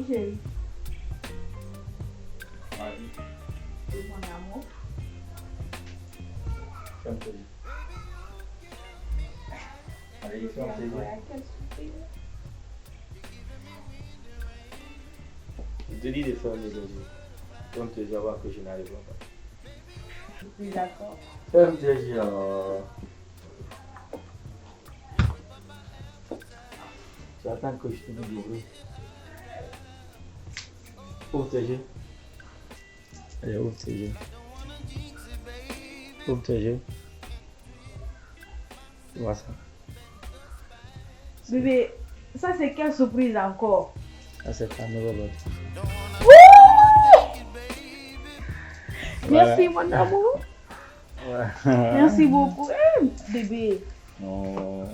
chérie. C'est mon amour. Fais un plaisir. Allez, fais un plaisir. Voilà, quelle surprise. Je te dis de faire un plaisir. Fais un plaisir voir que je n'arrive pas. Je suis d'accord. Fais un plaisir. Tu attends que je te dise d'ouvrir. Ouvre tes yeux. Allez, ouvre tes yeux. Ouvre tes yeux. Tu vois ça? Bébé, ça c'est quelle surprise encore? Ça, c'est ta nouvelle autre. Merci mon amour. Ouais. Merci beaucoup. Bébé, Non.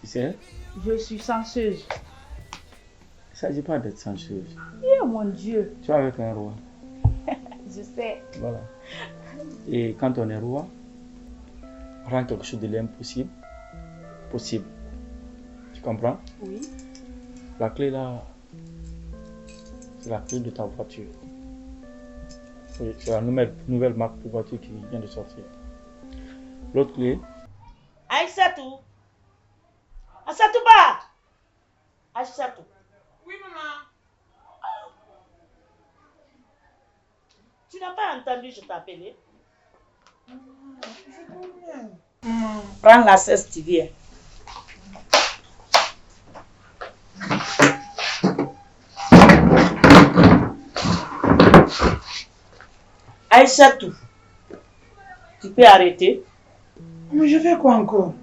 Tu sais, je suis chanceuse. il ne s'agit pas d'être chanceuse. Oh mon Dieu. Tu es avec un roi. Je sais. Voilà. Et quand on est roi, on rend quelque chose de l'impossible possible. Tu comprends? Oui. La clé là, c'est la clé de ta voiture. Oui, c'est la nouvelle marque de voiture qui vient de sortir. L'autre clé, Aïssatou. Aïssatou ba. Aïssatou. Oui, maman. Tu n'as pas entendu, je t'appelais. Je comprends. Prends la cesse, tu viens. Aïssatou, tu peux arrêter. Mais je fais quoi encore?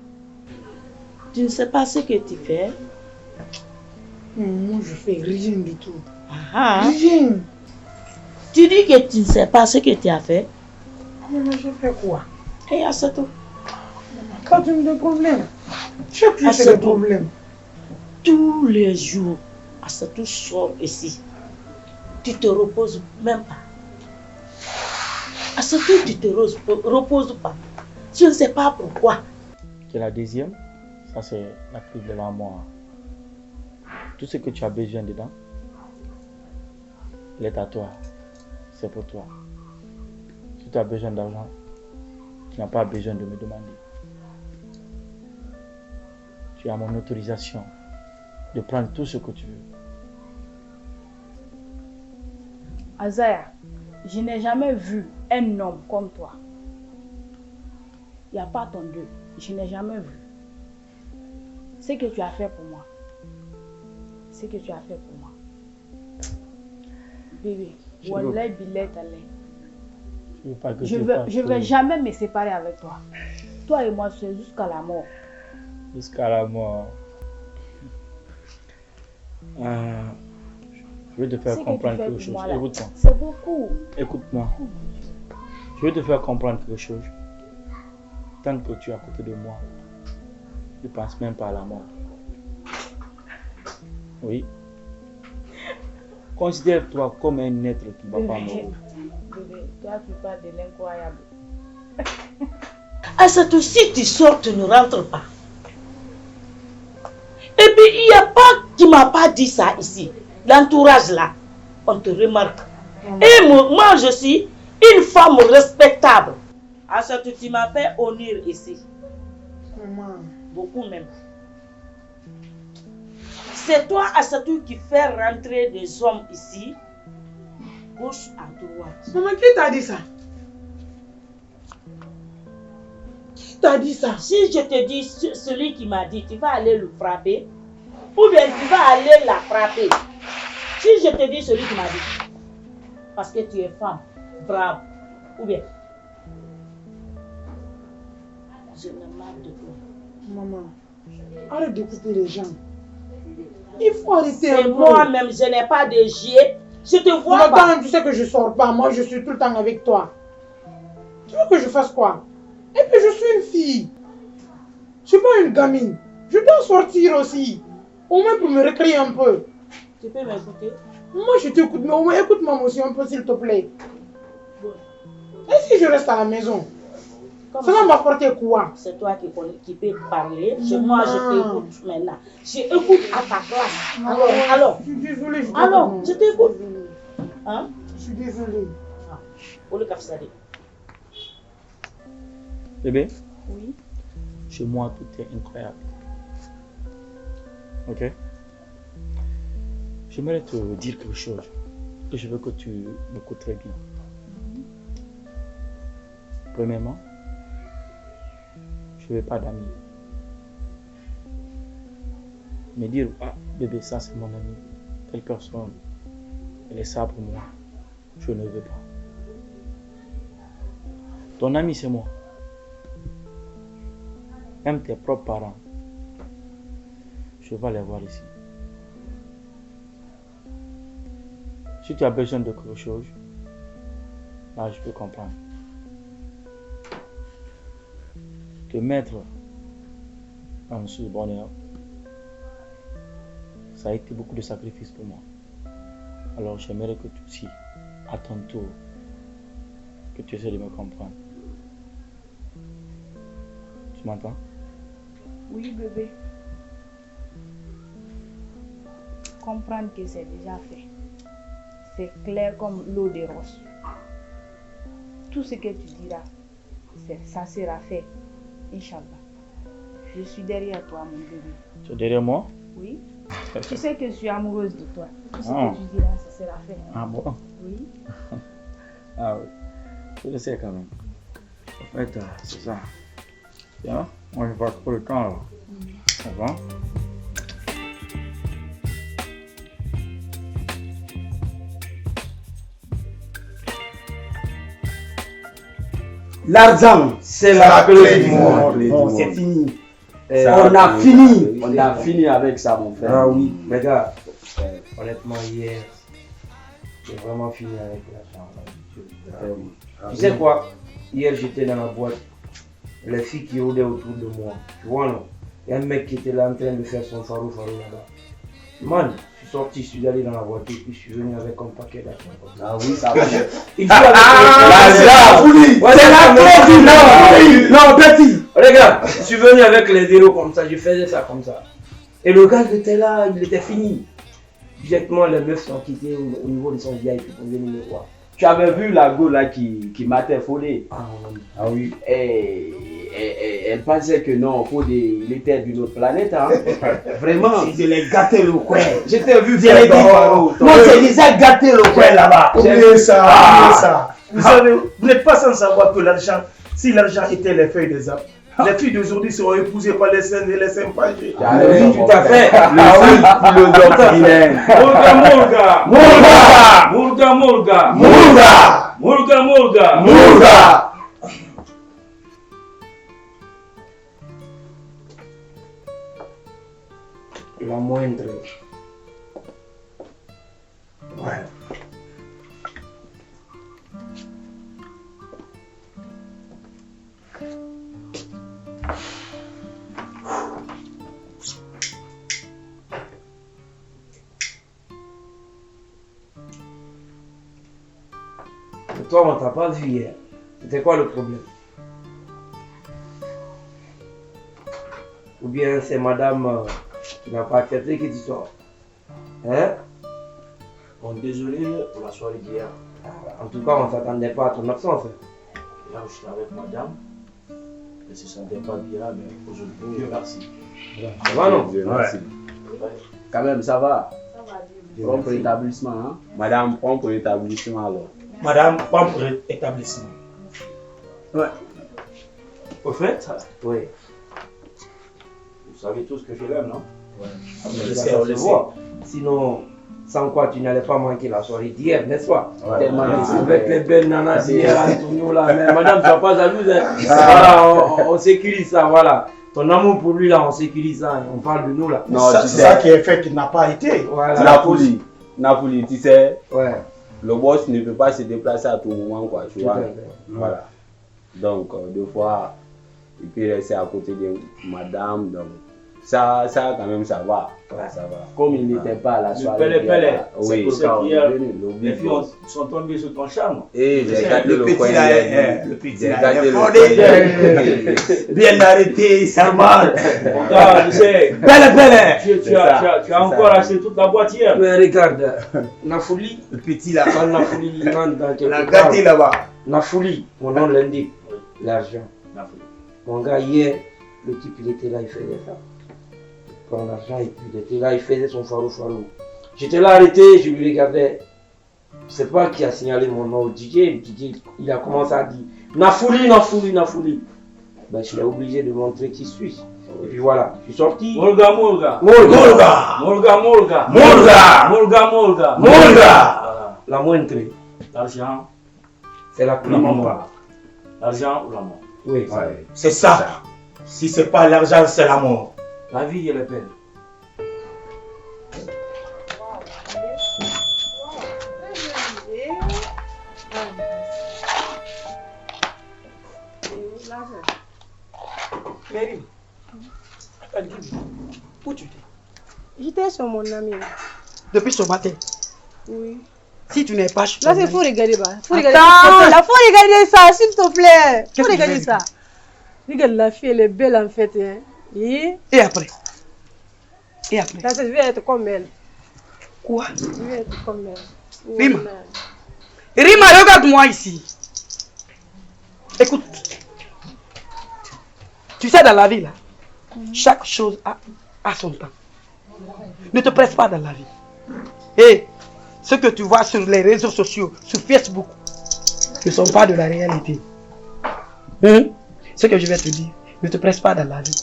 Tu ne sais pas ce que tu fais. Moi, je fais rien du tout. Ah, Rien. tu dis que tu ne sais pas ce que tu as fait. Maman, je fais quoi? Et Aïssatou, Quand tu me donnes des problèmes. Chaque jour, c'est des problèmes. tous les jours, Aïssatou sort ici. Tu te reposes même pas. Aïssatou, tu te reposes pas. Je ne sais pas pourquoi. qui est la deuxième, ça c'est la clé de l'armoire. Tout ce que tu as besoin dedans, il est à toi. C'est pour toi. Si tu as besoin d'argent, tu n'as pas besoin de me demander. Tu as mon autorisation de prendre tout ce que tu veux. Azaya, je n'ai jamais vu un homme comme toi. Il n'y a pas ton deux. Je n'ai jamais vu. Ce que tu as fait pour moi. Ce que tu as fait pour moi. Bébé, Wallah billet talé. Je veux pas que Je vais jamais me séparer avec toi. Toi et moi, c'est jusqu'à la mort. Jusqu'à la mort. Je vais te faire Ce que comprendre tu fais quelque chose. pour moi, là, Écoute-moi. c'est beaucoup. Écoute-moi. Je vais te faire comprendre quelque chose. Tant que tu es à côté de moi, ne pense même pas à la mort. Oui. Considère-toi comme un être qui ne va pas mourir. Bébé, toi tu parles de l'incroyable. Aïssatou, si tu sors, tu ne rentres pas. Et puis, il n'y a pas qui ne m'a pas dit ça ici. L'entourage là, on te remarque. Et moi, je suis une femme respectable. Aïssatou, tu m'as fait honneur ici. Maman. Beaucoup même. C'est toi, Aïssatou, qui fait rentrer des hommes ici, gauche à droite. Maman, qui t'a dit ça? Qui t'a dit ça? Si je te dis celui qui m'a dit, tu vas aller le frapper, ou bien tu vas aller la frapper. Si je te dis celui qui m'a dit, parce que tu es femme, brave, ou bien, je me marre de toi. Maman, arrête d'écouter les gens. Il faut arrêter un C'est peu. moi-même, je n'ai pas de gilet. Je te vois Maman, pas. tu sais que je sors pas. Moi, je suis tout le temps avec toi. Tu veux que je fasse quoi? Et puis, je suis une fille. Je suis pas une gamine. Je dois sortir aussi. Au moins pour me récréer un peu. Tu peux m'écouter? Moi, je t'écoute, mais au moins écoute-moi aussi un peu, s'il te plaît. Bon. Et si je reste à la maison? Ça va m'apporter quoi? C'est toi qui peux parler. Moi, je t'écoute maintenant. J'écoute à ta classe. Alors. Je suis désolée. Alors, je t'écoute. Hein? Je suis désolée. Pour le café. Bébé, Oui. chez moi, tout est incroyable. Ok? J'aimerais te dire quelque chose et je veux que tu m'écoutes très bien. Premièrement, je ne veux pas d'amis. Me dire, ah bébé, ça c'est mon ami, telle personne, elle est ça pour moi, je ne veux pas. Ton ami c'est moi. Même tes propres parents, je vais les voir ici. Si tu as besoin de quelque chose, là je peux comprendre. Te mettre en ce bonheur, ça a été beaucoup de sacrifices pour moi. Alors j'aimerais que tu aussi, à ton tour, que tu essaies de me comprendre. Tu m'entends? Oui, bébé. Comprendre que c'est déjà fait. C'est clair comme l'eau des roches. Tout ce que tu diras, ça sera fait. Inch'Allah. Je suis derrière toi, mon bébé. Tu es derrière moi? Oui. Tu sais que je suis amoureuse de toi. Tout ce que tu diras, ça sera fait. Ah bon? Oui. Ah oui. Je le sais quand même. En fait, c'est ça. Tiens, moi je passe trop le temps là. Ça va? L'argent, c'est la clé du monde. Bon, c'est fini. On a fini. On a fini avec ça, mon frère. Ah oui. Mais gars, honnêtement, hier, j'ai vraiment fini avec l'argent. Tu sais quoi? Hier, j'étais dans la boîte. Les filles qui rôdaient autour de moi. Tu vois, non? Il y a un mec qui était là en train de faire son farou là-bas. Man, je suis sorti, je suis allé dans la voiture, puis je suis venu avec un paquet d'argent. Ah oui, ça va. Il faut avec C'est la clé du monde. Non, petit. Regarde, je suis venu avec les zéros comme ça, je faisais ça comme ça. Et le gars qui était là, il était fini. Directement, les meufs sont quittées au niveau de son VIP pour venir me voir. Tu avais vu la go là qui m'a folé. Ah oui. Et elle pensait que non, il était d'une autre planète. Hein. Vraiment. Je l'ai gâté le coin. J'étais vu. Je l'ai dit. Moi, j'ai déjà gâté le coin là-bas. Oubliez ça, oubliez ça. Vous savez, vous n'êtes pas sans savoir que l'argent, si l'argent était les feuilles des arbres, les filles d'aujourd'hui seront épousées par les scènes et les sympathies. Oui, tout à fait. Mourga. La moindre. Ouais. Toi, on t'a pas vu hier. C'était quoi le problème? Ou bien c'est madame qui n'a pas accepté que tu sors? Hein? Bon, désolé pour la soirée d'hier. En tout cas, on ne s'attendait pas à ton absence. Là, je suis avec madame. Elle ne se sentait pas bien, mais aujourd'hui, Dieu merci. Ça va, non? Merci. Quand même, ça va. Ça va, Dieu. Propre établissement. Hein? Madame, propre établissement alors. Madame, pas pour établissement. Ouais. Au fait, Oui. vous savez tous que je l'aime, non? Ouais. On le sait, on le sait. Sinon, sans quoi tu n'allais pas manquer la soirée d'hier, n'est-ce pas? Ouais. Tellement Ouais. avec les belles nanas d'hier, Antonio là. Mais madame, tu n'as pas jalouse. Hein. Voilà, on sécurise ça, voilà. Ton amour pour lui là, on sécurise ça. On parle de nous là. Non, tu C'est sais. ça qui est fait qu'il n'a pas été. Voilà. Napoli, tu sais, Ouais. le boss ne peut pas se déplacer à tout moment, quoi, tu Tout vois. à fait. Voilà. Donc, deux fois, il peut rester à côté de madame, donc Ça quand même, ça va. Ouais, ça va. Comme il n'était pas à la soirée. C'est pour ça qu'hier, les filles sont tombées sur ton charme. Et j'ai gardé le petit là, le petit là, bien arrêté, ça marche. Tu sais, tu as encore acheté toute la boîte hier. Mais regarde, Nafouli, le petit là, quand Nafouli rentre dans quelque la gâté là-bas. Nafouli, mon nom l'indique, l'argent. Mon gars, hier, le type il était là, il faisait ça. Il prend l'argent et puis il était là, il faisait son farou. J'étais là arrêté, je lui regardais. Je sais pas qui a signalé mon nom au DJ. Il a commencé à dire Nafouli. Ben, je l'ai obligé de montrer qui je suis. Et puis voilà, je suis sorti. Molga. La moindre. L'argent, c'est la la plus mort. L'argent ou la mort. Oui, Ouais, c'est ça. Si c'est pas l'argent, c'est la mort. La vie, elle est belle. Mary, où tu étais? J'étais sur mon ami. Depuis ce matin. Oui. Si tu n'es pas chez Là, ton il ami- faut regarder. Faut Attends. regarder. Là, faut regarder ça, s'il te plaît. Qu'est-ce Faut que regarder tu ça. Regarde, la fille, elle est belle en fait. Hein. Et Et après? Et après? là, je vais être comme elle. Quoi? Je vais être comme elle. Rima. Ouais. Rima, regarde-moi ici. Écoute. Tu sais, dans la vie, là, chaque chose a son temps. Ne te presse pas dans la vie. Et ce que tu vois sur les réseaux sociaux, sur Facebook, ne sont pas de la réalité. Ce que je vais te dire, ne te presse pas dans la vie.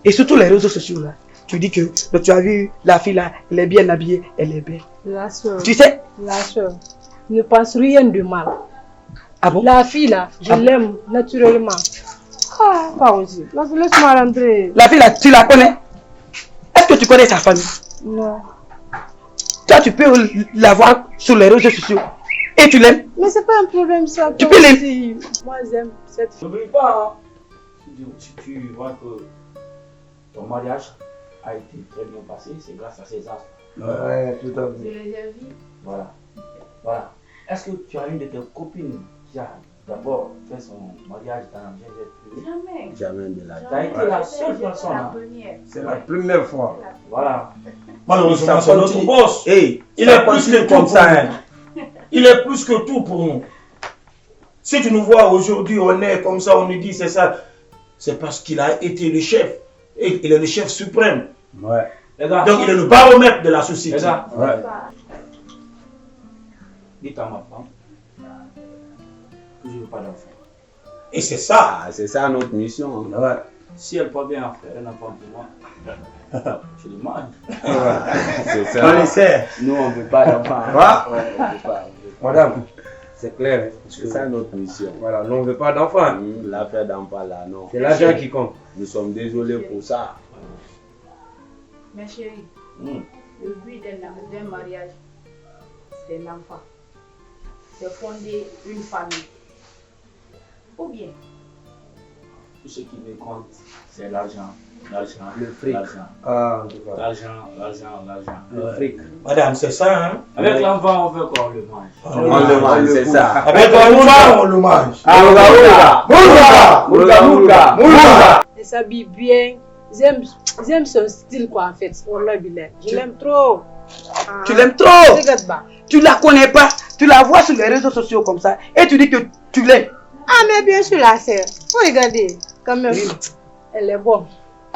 Et surtout les réseaux sociaux, là, tu dis que tu as vu la fille là, elle est bien habillée, elle est belle. La soeur. Tu sais? La soeur. Ne pense rien de mal. Ah bon? La fille là, je l'aime naturellement. Ah, pas aussi. Laisse-moi rentrer. La fille là, tu la connais? Est-ce que tu connais sa famille? Non. Toi, tu peux la voir sur les réseaux sociaux. Et tu l'aimes? Mais c'est pas un problème ça. Tu toi peux aussi. Moi j'aime cette fille. N'oublie pas, hein. Si tu vois que ton mariage a été très bien passé, c'est grâce à ces astres. Ouais, tout à fait. Je les ai vus. Voilà. Est-ce que tu as une de tes copines qui a d'abord fait son mariage dans un jet privé? Jamais. Jamais de la Tu as été la seule personne. La Hein. première. C'est la première fois. Voilà. Malheureusement, c'est notre boss. Hey, Il est plus que comme ça. Hein. Il est plus que tout pour nous. Si tu nous vois aujourd'hui, on est comme ça, on nous dit c'est ça. C'est parce qu'il a été le chef. Et il est le chef suprême. ouais. Les gars, Donc il est le baromètre de la société. les gars, Ouais. dites à ma femme que je ne veux pas d'enfant. Et c'est ça. Ah, c'est ça notre mission. Hein. Ouais. Si elle peut bien faire un enfant pour moi, je le mange. C'est On ça. le sait. Nous, on ne veut pas d'enfants. Quoi? Ouais, on veut pas. Madame, c'est clair. Parce C'est que ça notre mission. voilà, nous on ne veut pas d'enfants. L'affaire d'enfant là, non. C'est l'argent qui compte. Nous sommes désolés pour ça. Mais chérie, le but d'un mariage, c'est l'enfant. C'est fonder une famille. Ou bien, Tout ce qui me compte, c'est l'argent. L'argent. Le fric. L'argent. Ah, en tout cas. L'argent. Le fric. Madame, c'est ça. Hein? Avec l'enfant, on veut qu'on le mange. On On le mange, c'est ça. Avec l'enfant, on le mange. Elle s'habille bien. J'aime son style quoi en fait. Je l'aime trop. Ah. Tu l'aimes trop. Regarde pas. Tu la connais pas. Tu la vois sur les réseaux sociaux comme ça. Et tu dis que tu l'aimes. Ah mais bien sûr la sœur. Faut regarder. Quand même. Rima. Elle est bonne.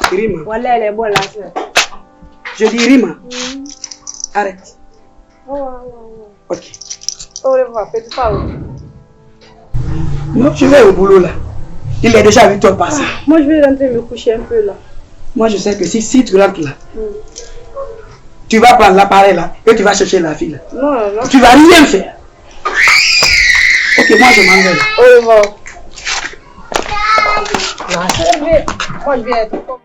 Rima. Voilà, elle est bonne la sœur. Je dis Rima. Arrête. Ok. Au revoir, petit Paolo. Non, je vais au boulot là. Il est déjà avec toi passé. Moi je vais rentrer me coucher un peu là. Moi je sais que si tu rentres là, tu vas prendre l'appareil là et tu vas chercher la fille là. Non. Tu vas rien faire. Ok, moi je m'en vais là. Au revoir. La sœur, moi je vais être comme...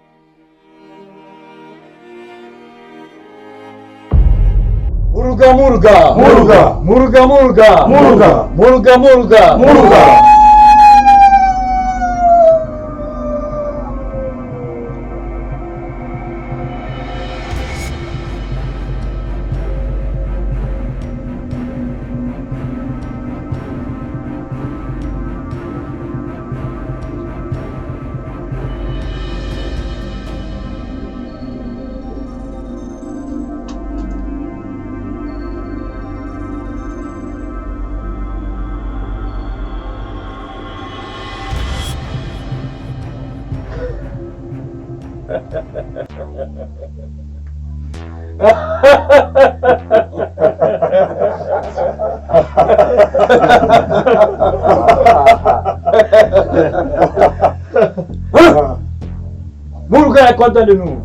Muruga muruga muruga muruga muruga muruga muruga muruga muruga. Moulouga est content de nous.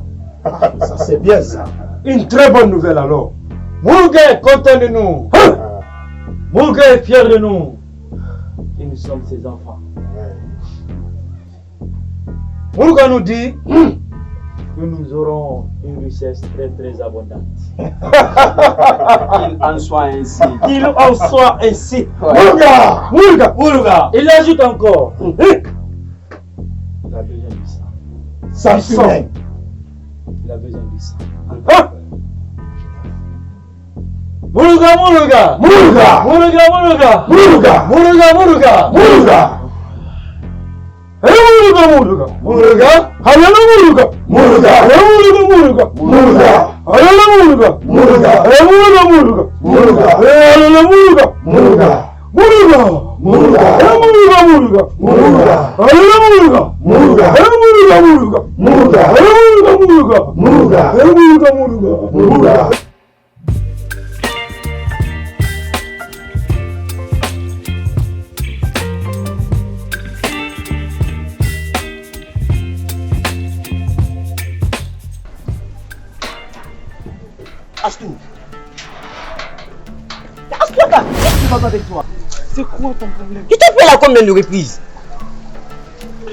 Ça c'est bien ça. Une très bonne nouvelle alors. Moulouga est content de nous. Moulouga est fier de nous. Et nous sommes ses enfants. Moulouga nous dit que nous aurons une richesse très très abondante. Qu'il en soit ainsi. Qu'il en soit ainsi. Moulouga! Moulouga! Moulouga! Il ajoute encore. Il a besoin du sang. Ça fume. Il a besoin du sang. Moulouga! Moulouga! Moulouga! Moulouga! Moulouga! Moulouga! Moulouga! Moulouga! Moulouga! Moulouga! Moulouga! Allez Moulouga! Moulouga! Moulouga! Moulouga! Allez Moulouga! Moulouga! Moulouga! Moulouga! Moulouga! Allez Moulouga! Moulouga! Moulouga! Moulouga! Moulouga! Moulouga! Moulouga! Allez Moulouga! Moulouga! Moulouga! Moulouga! Moulouga! Allez Moulouga! Moulouga! Moulouga! Moulouga! Moulouga! Moulouga! Astou. Astou, qu'est-ce qui va pas avec toi? C'est quoi ton problème? Je t'ai fait la combien de reprises?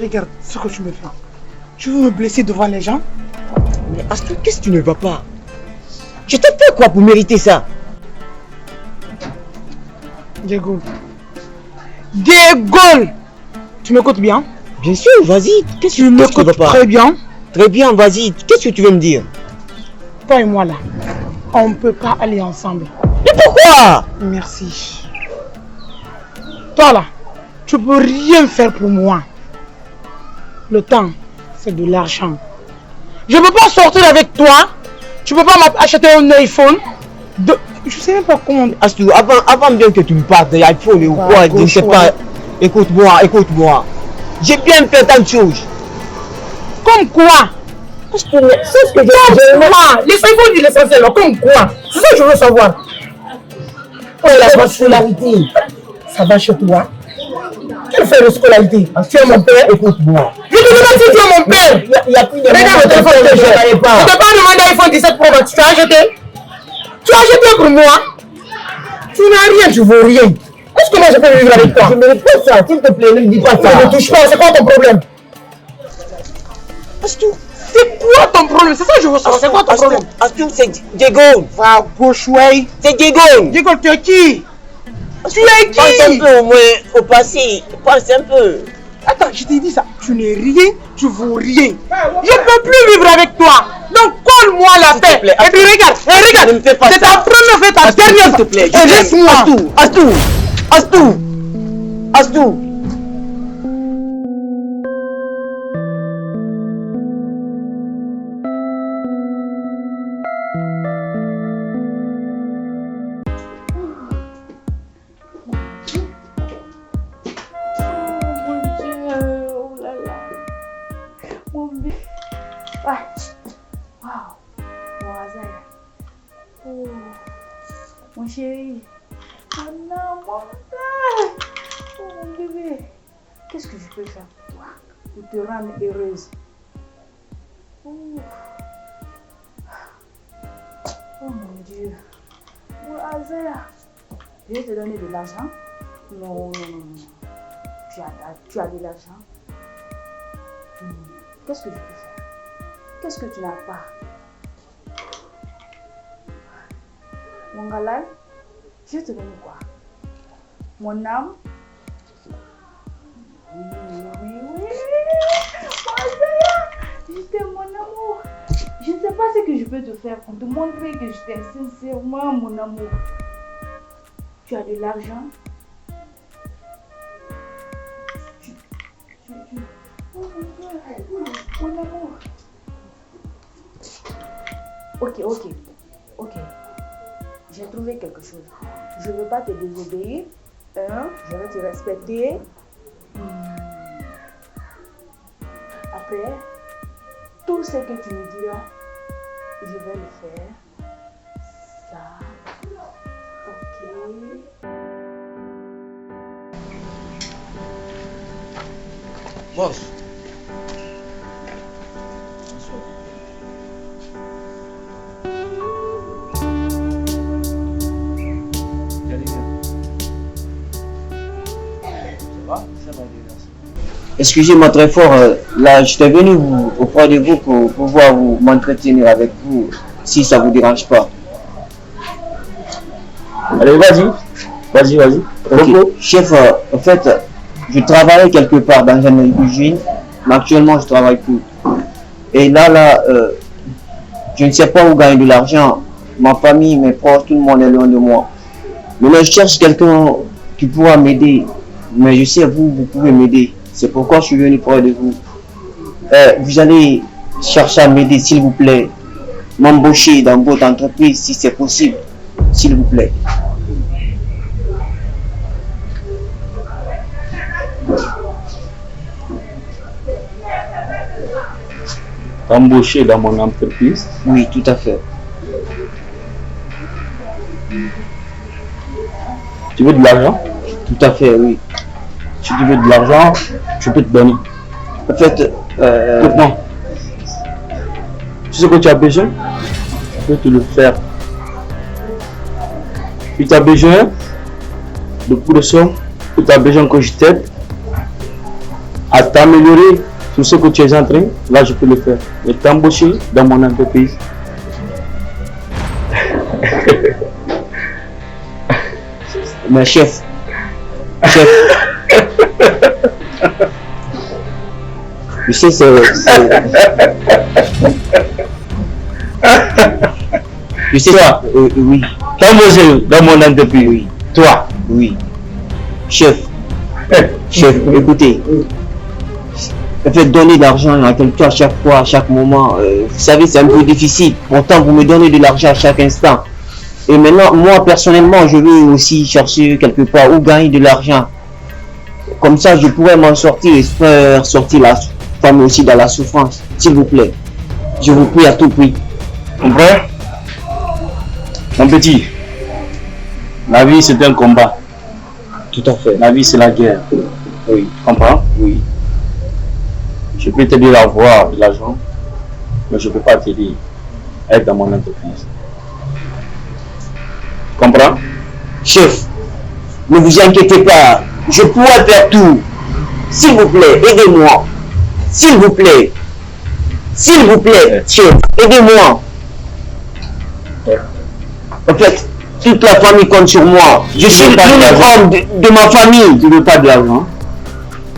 Regarde ce que tu me fais. Tu veux me blesser devant les gens? Mais Astou, qu'est-ce que tu ne vas pas? Je t'ai fait quoi pour mériter ça? Diego. Diego! Tu m'écoutes bien? Bien sûr, vas-y. Qu'est-ce que tu ne vas pas? Très bien. Très bien, vas-y. Qu'est-ce que tu veux me dire? Toi et moi là, on ne peut pas aller ensemble. Mais pourquoi? Merci. Toi là, tu peux rien faire pour moi. Le temps, c'est de l'argent. Je ne peux pas sortir avec toi. Tu peux pas m'acheter un iPhone. Je sais même pas comment. Astou, avant bien que tu me parles d'iPhone ou quoi, je ne sais pas. Écoute-moi. J'ai bien fait tant de choses. Comme quoi? C'est ce que je veux dire. Les iPhones disent l'essentiel. Comme quoi? C'est ça que je veux savoir. Oh, la scolarité. Ça va chez toi? Quelle fait de scolarité? Tu es mon père? Écoute-moi. Je te demande si tu es mon père. Il y a plus de regarde le téléphone que j'ai. Je ne t'ai pas demandé iPhone 17 Pro Max. Tu as acheté? Tu as acheté pour moi? Tu n'as rien, tu vaux rien. Est-ce que moi je peux vivre avec toi? Je ne mérite pas ça, s'il te plaît, ne me dis pas ça. Ne me touche pas, c'est quoi ton problème? Astou, c'est quoi ton problème? C'est ça que je veux savoir, c'est quoi ton problème? Astou, c'est Diego. Va à gauche, ouais. C'est Diego. Diego, tu es qui? Tu es qui? Pense un peu au moins au passé, pense un peu. Attends, je t'ai dit ça. Tu n'es rien, tu vaux rien. Je ne peux plus vivre avec toi. Donc colle-moi la paix. Et puis regarde, c'est ta première fois, ta dernière fois. S'il te plaît, laisse-moi. Astou. Mon chéri, mon bébé, qu'est-ce que je peux faire pour te rendre heureuse? Oh mon Dieu, mon Azaya, je vais te donner de l'argent. Non, tu as de l'argent. Qu'est-ce que je peux faire? Qu'est-ce que tu n'as pas? Mon galal, je vais te donner quoi? Mon âme? Oui. Je t'aime, mon amour. Je ne sais pas ce que je peux te faire pour te montrer que je t'aime sincèrement, mon amour. Tu as de l'argent? Oh mon amour. Ok. J'ai trouvé quelque chose. Je ne veux pas te désobéir. Je vais te respecter. Après, Tout ce que tu me diras, je vais le faire. Ça. Ok. Boss. Excusez-moi très fort, là j'étais venu auprès de vous pour pouvoir m'entretenir avec vous, si ça vous dérange pas. Allez, vas-y. Ok. Chef, en fait, je travaillais quelque part dans une usine, mais actuellement je travaille plus. Et là, je ne sais pas où gagner de l'argent. Ma famille, mes proches, tout le monde est loin de moi. Maintenant, je cherche quelqu'un qui pourra m'aider. Mais je sais, vous pouvez m'aider. C'est pourquoi je suis venu près de vous. Vous allez chercher à m'aider, s'il vous plaît. M'embaucher dans votre entreprise, si c'est possible. S'il vous plaît. T'embaucher dans mon entreprise? Oui, tout à fait. Tu veux de l'argent? Tout à fait, oui. Si tu veux de l'argent, je peux te donner. En fait, Écoute-moi. Tu sais que tu as besoin? Je peux te le faire. Si tu as besoin de beaucoup de sommes, si tu as besoin que je t'aide à t'améliorer sur ce que tu es en train, là je peux le faire. Et t'embaucher dans mon entreprise. Mais chef. Tu sais, Tu sais ça? Oui. T'embaucher dans mon entreprise. Oui. Toi? Oui. Chef, écoutez. En fait, donner de l'argent à quelqu'un à chaque fois, à chaque moment, vous savez, c'est un peu difficile. Pourtant, vous me donnez de l'argent à chaque instant. Et maintenant, moi, personnellement, je veux aussi chercher quelque part où gagner de l'argent. Comme ça, je pourrais m'en sortir et faire sortir la femme aussi dans la souffrance. S'il vous plaît. Je vous prie à tout prix. Comprends? Mon petit, la vie c'est un combat. Tout à fait. La vie c'est la guerre. Oui. Tu comprends? Oui. Je peux t'aider à avoir de l'argent, mais je ne peux pas t'aider à être dans mon entreprise. Tu comprends? Chef, ne vous inquiétez pas. Je pourrai faire tout. S'il vous plaît, aidez-moi. S'il vous plaît. S'il vous plaît, chef, aidez-moi. En fait, toute la famille compte sur moi. Je suis l'unique homme de ma famille. Tu ne veux pas de l'argent?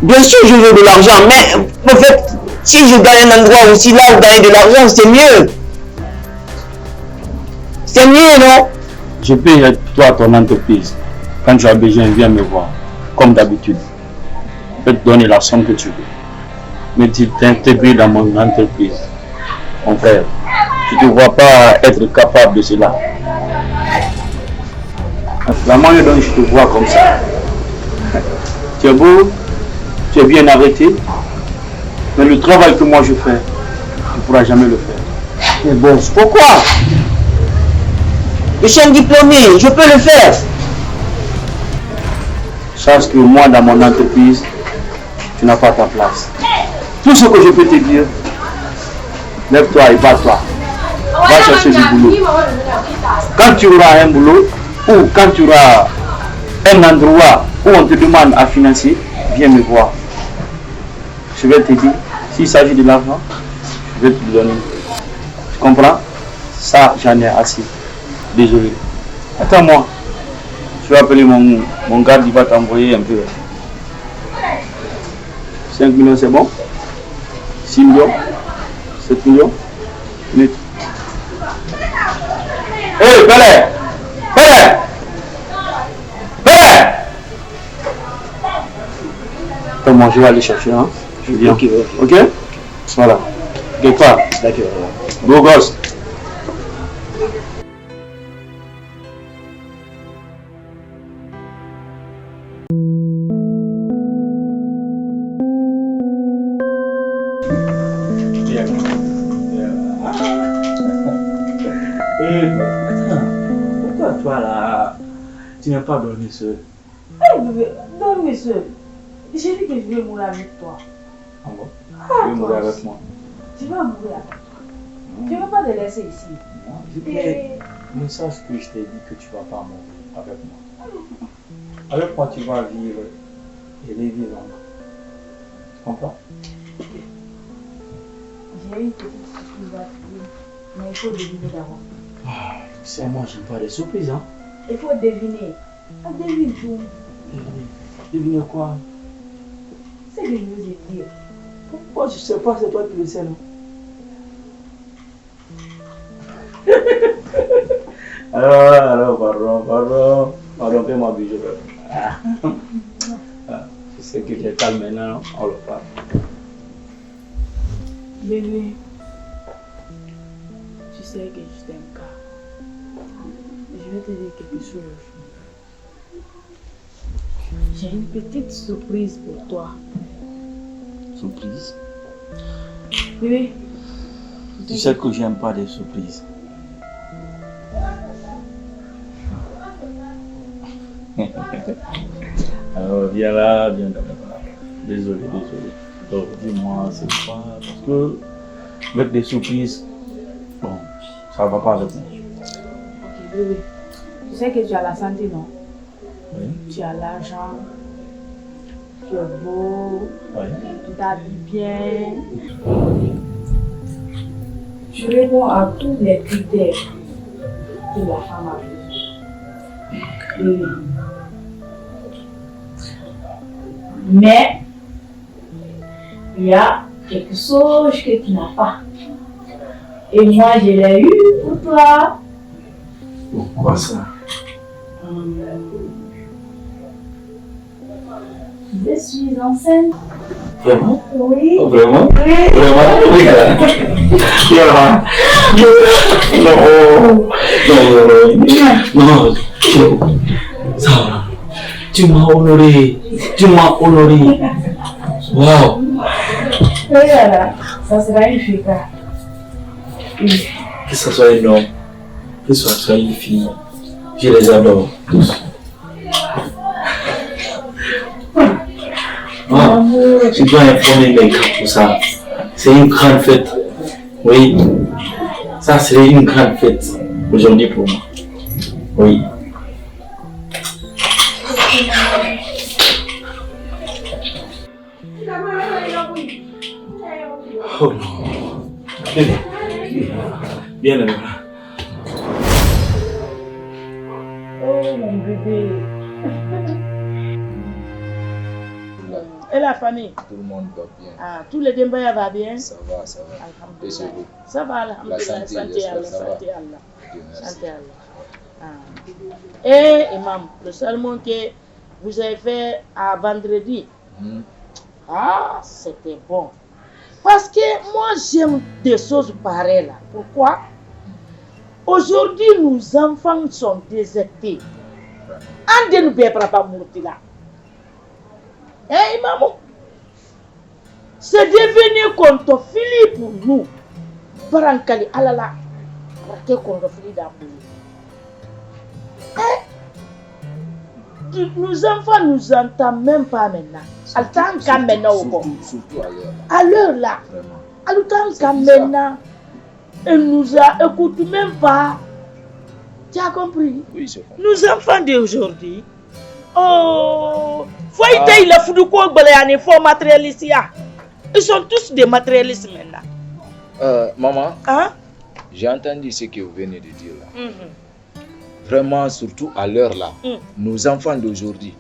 Bien sûr, je veux de l'argent, mais en fait, si je gagne un endroit aussi là où gagner de l'argent, c'est mieux. C'est mieux, non? Je peux être toi ton entreprise. Quand tu as besoin, viens me voir. Comme d'habitude. Je peux te donner la somme que tu veux. Mais tu t'intègres dans mon entreprise. Mon frère, tu ne te vois pas être capable de cela. La manière dont je te vois comme ça. Tu es beau, tu es bien arrêté. Mais le travail que moi je fais, tu ne pourras jamais le faire. Mais bon, pourquoi? Je suis un diplômé, je peux le faire. Sache que moi, dans mon entreprise, tu n'as pas ta place. Tout ce que je peux te dire, lève-toi et bats-toi. Va chercher du boulot. Quand tu auras un boulot, ou quand tu auras un endroit où on te demande à financer, viens me voir. Je vais t'aider. S'il s'agit de l'argent, je vais te le donner. Tu comprends? Ça, j'en ai assez. Désolé. Attends-moi. Je vais appeler mon garde, il va t'envoyer un peu. 5 millions, c'est bon? 6 millions? 7 millions? Minute. Hé, Pelé! Pelé! Pelé! Attends-moi, je vais aller chercher, hein? Je viens. Ok? Voilà. Quelque part. D'accord. Beau gosse. Attends, pourquoi toi là, tu n'aimes pas dormir seul? Hey bébé, dormir seul. J'ai dit que je vais mourir avec toi. Ah bon? Ah, Tu veux mourir toi avec aussi. moi? Tu vas mourir avec toi. Tu ne veux pas te laisser ici. Mais sache que je t'ai dit que tu ne vas pas mourir avec moi. Avec moi, tu vas vivre et les vivre. Tu comprends? J'ai une petite surprise à te dire, mais il faut deviner d'abord. Ah, c'est moi, j'aime pas les surprises, hein. Il faut deviner. Ah, devine tout. Deviner quoi? C'est ce que je veux te dire. Pourquoi je sais pas, c'est toi qui le sais, non? alors, pardon, fais-moi bouger. Je sais que tu es calme maintenant, on le parle. Bébé, tu sais que je t'aime car. Je vais te dire quelque chose. J'ai une petite surprise pour toi. Surprise? Bébé, Tu sais que j'aime pas les surprises. Alors viens là, viens là. Désolé. Donc dis-moi, c'est quoi? Parce que avec des surprises, bon, ça va pas avec moi. ok bébé, tu sais que tu as la santé, non? Oui. Tu as l'argent, tu es beau, Oui. tu t'habilles bien. Tu réponds à tous les critères que la femme a besoin. Bébé. Mais il y a quelque chose que tu n'as pas. Et moi, je l'ai eu pour toi. Pourquoi ça? Je suis enceinte. Vraiment? Oui. Oh, vraiment? Oui. Vraiment? Oui, là. Non, ça va. Tu m'as honoré. Wow. Oui, là, ça sera une fille. Oui. Que ce soit un homme, que ce soit une fille, je les adore tous. Ah, je dois informer mes gars pour ça. C'est une grande fête. Oui, ça c'est une grande fête aujourd'hui pour moi. Oui. Oh non. Bébé. Viens là. Oh mon bébé. Et la famille? Tout le monde va bien. Ah, tous les Dembaya va bien? Ça va. Et chez vous? Ça va, là. La santé, j'espère, ça va. Santé Allah. Dieu merci. Santé Allah. Ah. Et Imam, le sermon que vous avez fait à vendredi, ah, c'était bon. Parce que moi, j'aime des choses pareilles là. Pourquoi? Aujourd'hui, nos enfants sont désertés. Un de nous ne peut pas mourir là. Hein, maman? C'est devenu contre Philippe pour nous. Barankali, alala. Raké contre Philippe d'Ambouli. Nos enfants ne nous entendent même pas maintenant. Surtout à l'heure là. À l'heure maintenant. Elle nous écoute même pas. Tu as compris? Oui, je comprends. Nos enfants d'aujourd'hui. Oh, il a foutu quoi matérialistes. Ils sont tous des matérialistes maintenant. Maman, hein? J'ai entendu ce que vous venez de dire là. Vraiment, surtout à l'heure là, nos enfants d'aujourd'hui.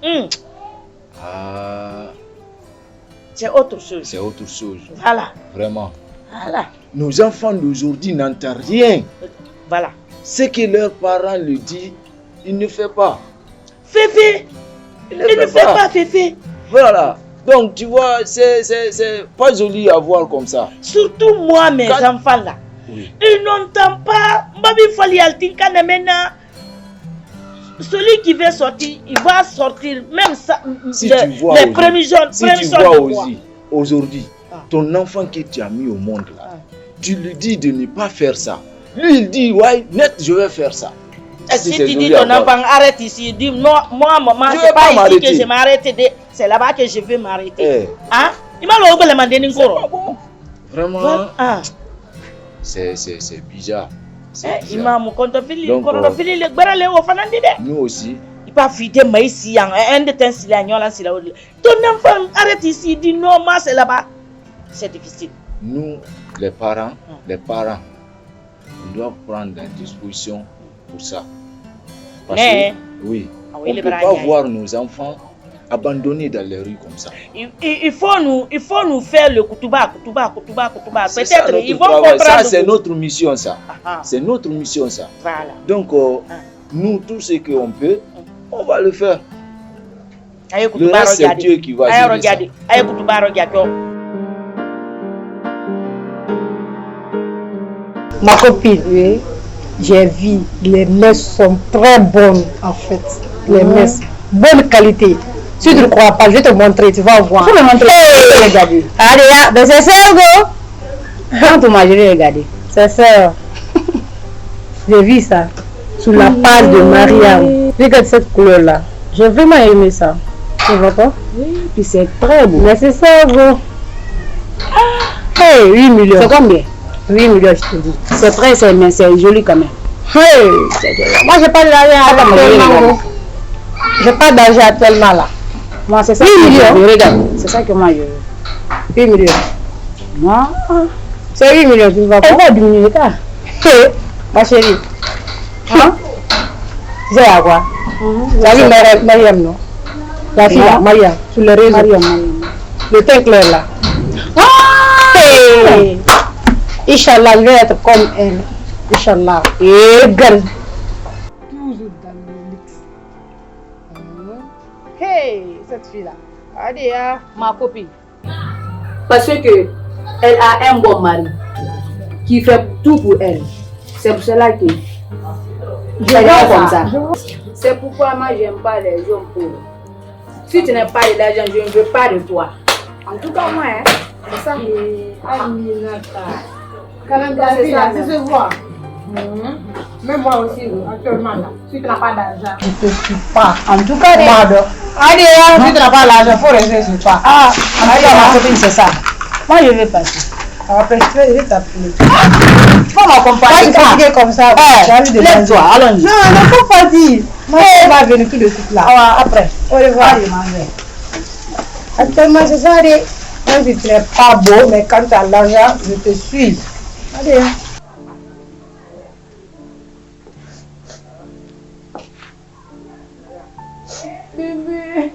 C'est autre chose. C'est autre chose. Voilà. Vraiment. Voilà. Nos enfants d'aujourd'hui n'entendent rien. Voilà. Ce que leurs parents le disent, ils ne font pas. Féfé. Il ne fait pas Féfé. Voilà. Donc tu vois, c'est pas joli à voir comme ça. Surtout moi, mes enfants là. Oui. Ils n'entendent pas. Celui qui veut sortir, il va sortir. Même ça, si tu vois les premiers jeunes. Si tu vois aussi, aujourd'hui, ton enfant que tu as mis au monde là, tu lui dis de ne pas faire ça. Lui, il dit, ouais, net, je vais faire ça. Si tu dis ton enfant arrête ici, il dit non, moi maman, c'est pas ici que je m'arrête, c'est là-bas que je veux m'arrêter. Hein? Il m'a demandé une bon. Vraiment, c'est bizarre. Nous aussi. Il pas vider maïs ici, un de tes silagnons là, c'est là. Ton enfant arrête ici, il dit non, moi c'est là-bas. C'est difficile. Nous, les parents, on doit prendre des dispositions pour ça. Parce que, oui, on ne peut pas voir nos enfants abandonnés dans les rues comme ça. Il faut nous faire le koutouba. Peut-être ils vont comprendre. Ça, c'est notre mission, ça. C'est notre mission, ça. Voilà. Donc, nous, tout ce qu'on peut, on va le faire. Le reste, c'est Dieu qui va gérer ça. Ma copine, oui, j'ai vu, les messes sont très bonnes en fait. Les messes, bonne qualité. Si tu ne crois pas, je vais te montrer, tu vas voir. Tu vas me montrer. Regarder. Allez, ben c'est ça, go. Quand tu m'as, je vais regarder. C'est ça. J'ai vu ça sur la page de Mariam. Regarde cette couleur-là. J'ai vraiment aimé ça. Tu vois pas? Oui, puis c'est très beau. Mais c'est ça, go. Hey, 8 millions. C'est combien? 8 millions, je te dis. C'est très, mais c'est joli quand même. Hey. Moi, j'ai pas d'argent actuellement. J'ai pas d'argent actuellement là. Moi, c'est ça 8 que millions. je regarde. C'est ça que moi je veux. 8 millions. Moi, c'est 8 millions, tu ne vas pas. Elle va diminuer ça. Ma chérie. Hein? Tu sais à quoi? Tu as vu Mariam, non? La fille là, Mariam, sur le réseau. Mariam. Le teint clair là. Hey! Inch'Allah, je vais être comme elle. Inch'Allah. Et gueule. Toujours dans le luxe. Hey, cette fille là. Allez, ma copine. Parce que elle a un bon mari qui fait tout pour elle. C'est pour cela que je vois comme ça. C'est pourquoi moi j'aime pas les hommes pauvres. Si tu n'as pas d'argent, je ne veux pas de toi. En tout cas, moi, hein, c'est ça. Quand même, c'est ça, c'est se voir. Même moi aussi, actuellement là, si tu n'as pas d'argent, je ne te suis pas. En tout cas, allez, si tu n'as pas l'argent, il faut rester sur toi. Ah, ma copine, c'est ça. Moi, je vais passer. Après, je vais t'appeler. Faut m'accompagner. Pas fatigué comme ça. Lève-toi, allons-y. Non, non, faut pas dire. Moi, je vais venir tout de suite là. Après. Au revoir. Actuellement, c'est ça. Même si tu n'es pas beau, mais quand tu as l'argent, je te suis. Allez. Bébé.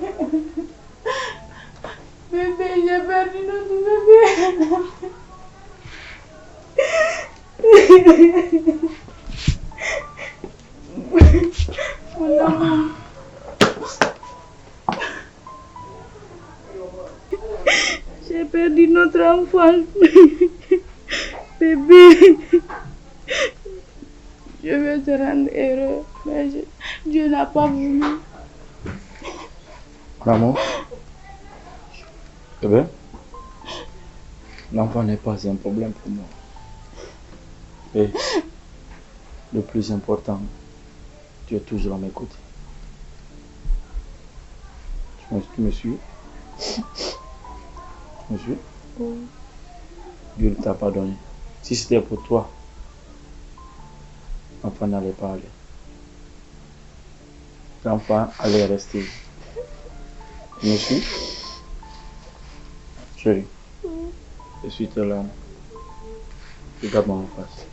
Bébé, j'ai perdu notre bébé. Mon amour. J'ai perdu notre enfant. Bébé. Je vais te rendre heureux, mais Dieu n'a pas voulu. Maman, eh bien, l'enfant n'est pas un problème pour moi. Et le plus important, tu es toujours à mes côtés. Tu me suis? Tu me suis? Dieu ne t'a pas donné. Si c'était pour toi, l'enfant n'allait pas aller. L'enfant allait rester. Tu me suis? Chérie, je suis tes larmes. Regarde-moi en face.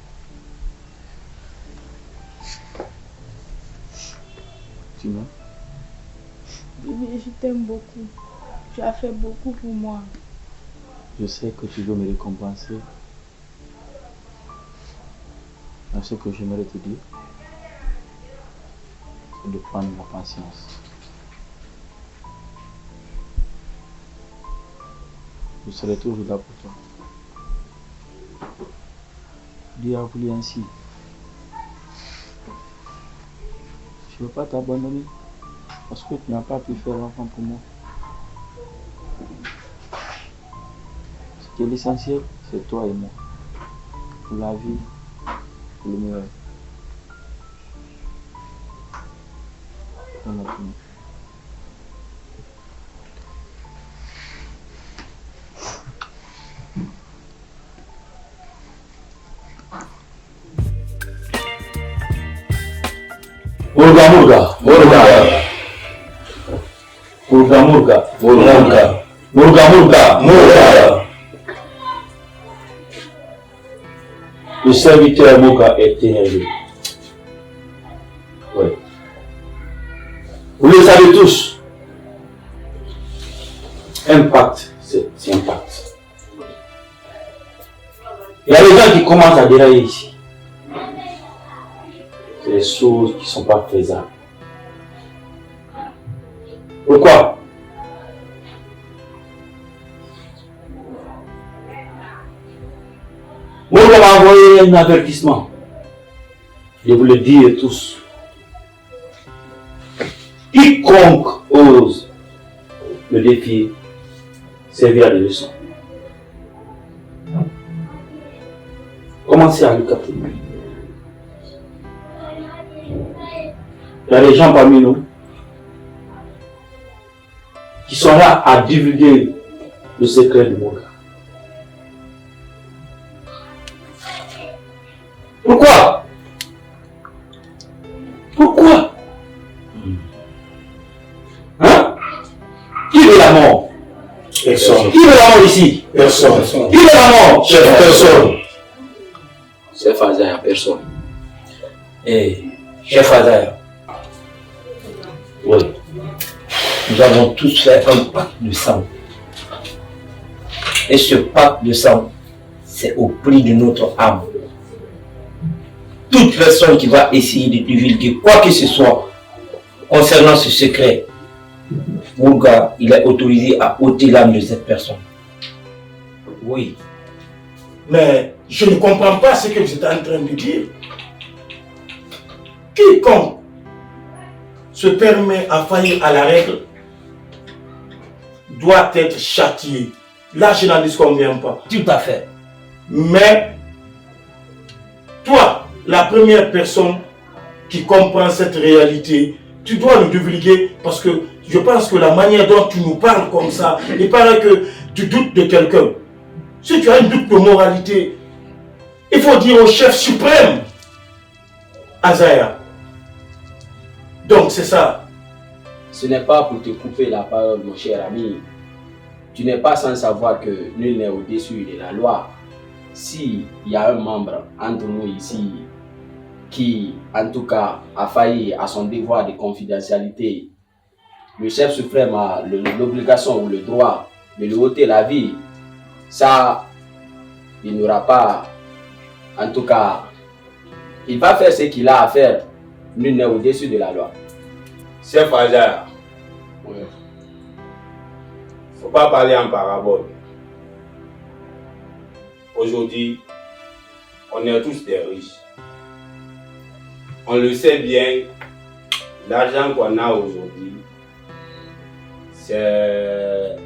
Dis-moi. Bébé, je t'aime beaucoup. Tu as fait beaucoup pour moi. Je sais que tu veux me récompenser. Mais ce que j'aimerais te dire, c'est de prendre la patience. Je serai toujours là pour toi. Dieu a voulu ainsi. Je ne veux pas t'abandonner parce que tu n'as pas pu faire l'enfant pour moi. Ce qui est l'essentiel, c'est toi et moi. Pour la vie, pour le meilleur. Murga. Le serviteur Murga est énervé. Oui. Vous le savez tous. Impact, c'est impact. Il y a des gens qui commencent à dérailler ici. C'est des choses qui ne sont pas faisables. Pourquoi? Moi, m'a envoyé un avertissement. Je vous le dis tous. Quiconque ose le défier servira de leçon. Commencez à le capter. Il y a des gens parmi nous qui sont là à divulguer le secret du Murga. Pourquoi? Pourquoi? Hein? Qui veut la mort? Personne. Qui veut la mort ici? Personne. Qui veut la mort? Personne. Chef Azaya, personne. Chef Azaya. Oui. Nous avons tous fait un pacte de sang. Et ce pacte de sang, c'est au prix de notre âme. Toute personne qui va essayer de divulguer quoi que ce soit concernant ce secret, Murga, il est autorisé à ôter l'âme de cette personne. Oui. Mais je ne comprends pas ce que vous êtes en train de dire. Quiconque se permet à faillir à la règle doit être châtié. Là, je n'en disconviens pas. Tout à fait. Mais toi, la première personne qui comprend cette réalité, tu dois nous divulguer parce que je pense que la manière dont tu nous parles comme ça, il paraît que tu doutes de quelqu'un. Si tu as un doute de moralité, il faut dire au chef suprême, Azaya. Donc c'est ça. Ce n'est pas pour te couper la parole, mon cher ami. Tu n'es pas sans savoir que nul n'est au-dessus de la loi. S'il y a un membre entre nous ici qui, en tout cas, a failli à son devoir de confidentialité, le chef suprême a l'obligation ou le droit de lui ôter la vie. Ça, il n'aura pas, en tout cas, il va faire ce qu'il a à faire. Nul n'est au-dessus de la loi. Chef Azaya, il ne faut pas parler en parabole. Aujourd'hui, on est tous des riches. On le sait bien, l'argent qu'on a aujourd'hui, c'est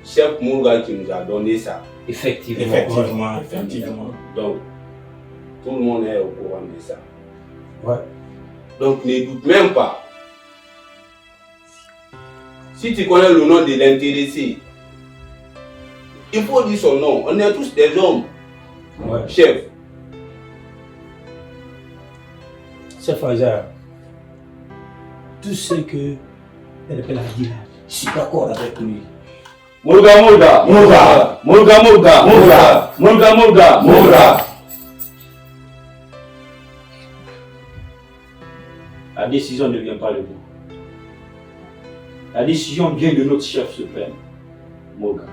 Chef Murga qui nous a donné ça. Effectivement. Donc, tout le monde est au courant de ça. Ouais. Donc, ne doute même pas. Si tu connais le nom de l'intéressé, il faut dire son nom. On est tous des hommes. Ouais. Chef. Chef Azaya, tout ce que elle a dit là, je suis d'accord avec lui. Murga. La décision ne vient pas de vous. La décision vient de notre chef suprême, Murga.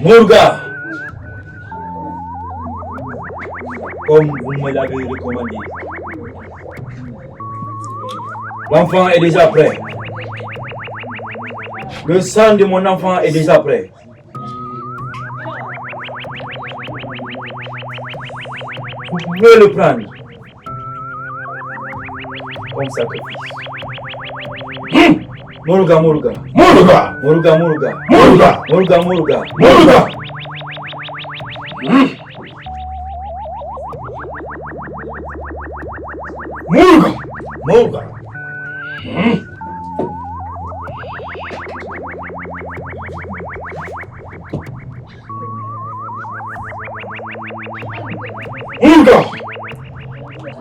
Murga, comme vous me l'avez recommandé, l'enfant est déjà prêt. Le sang de mon enfant est déjà prêt. Vous pouvez le prendre comme sacrifice. Moruga. Mourga.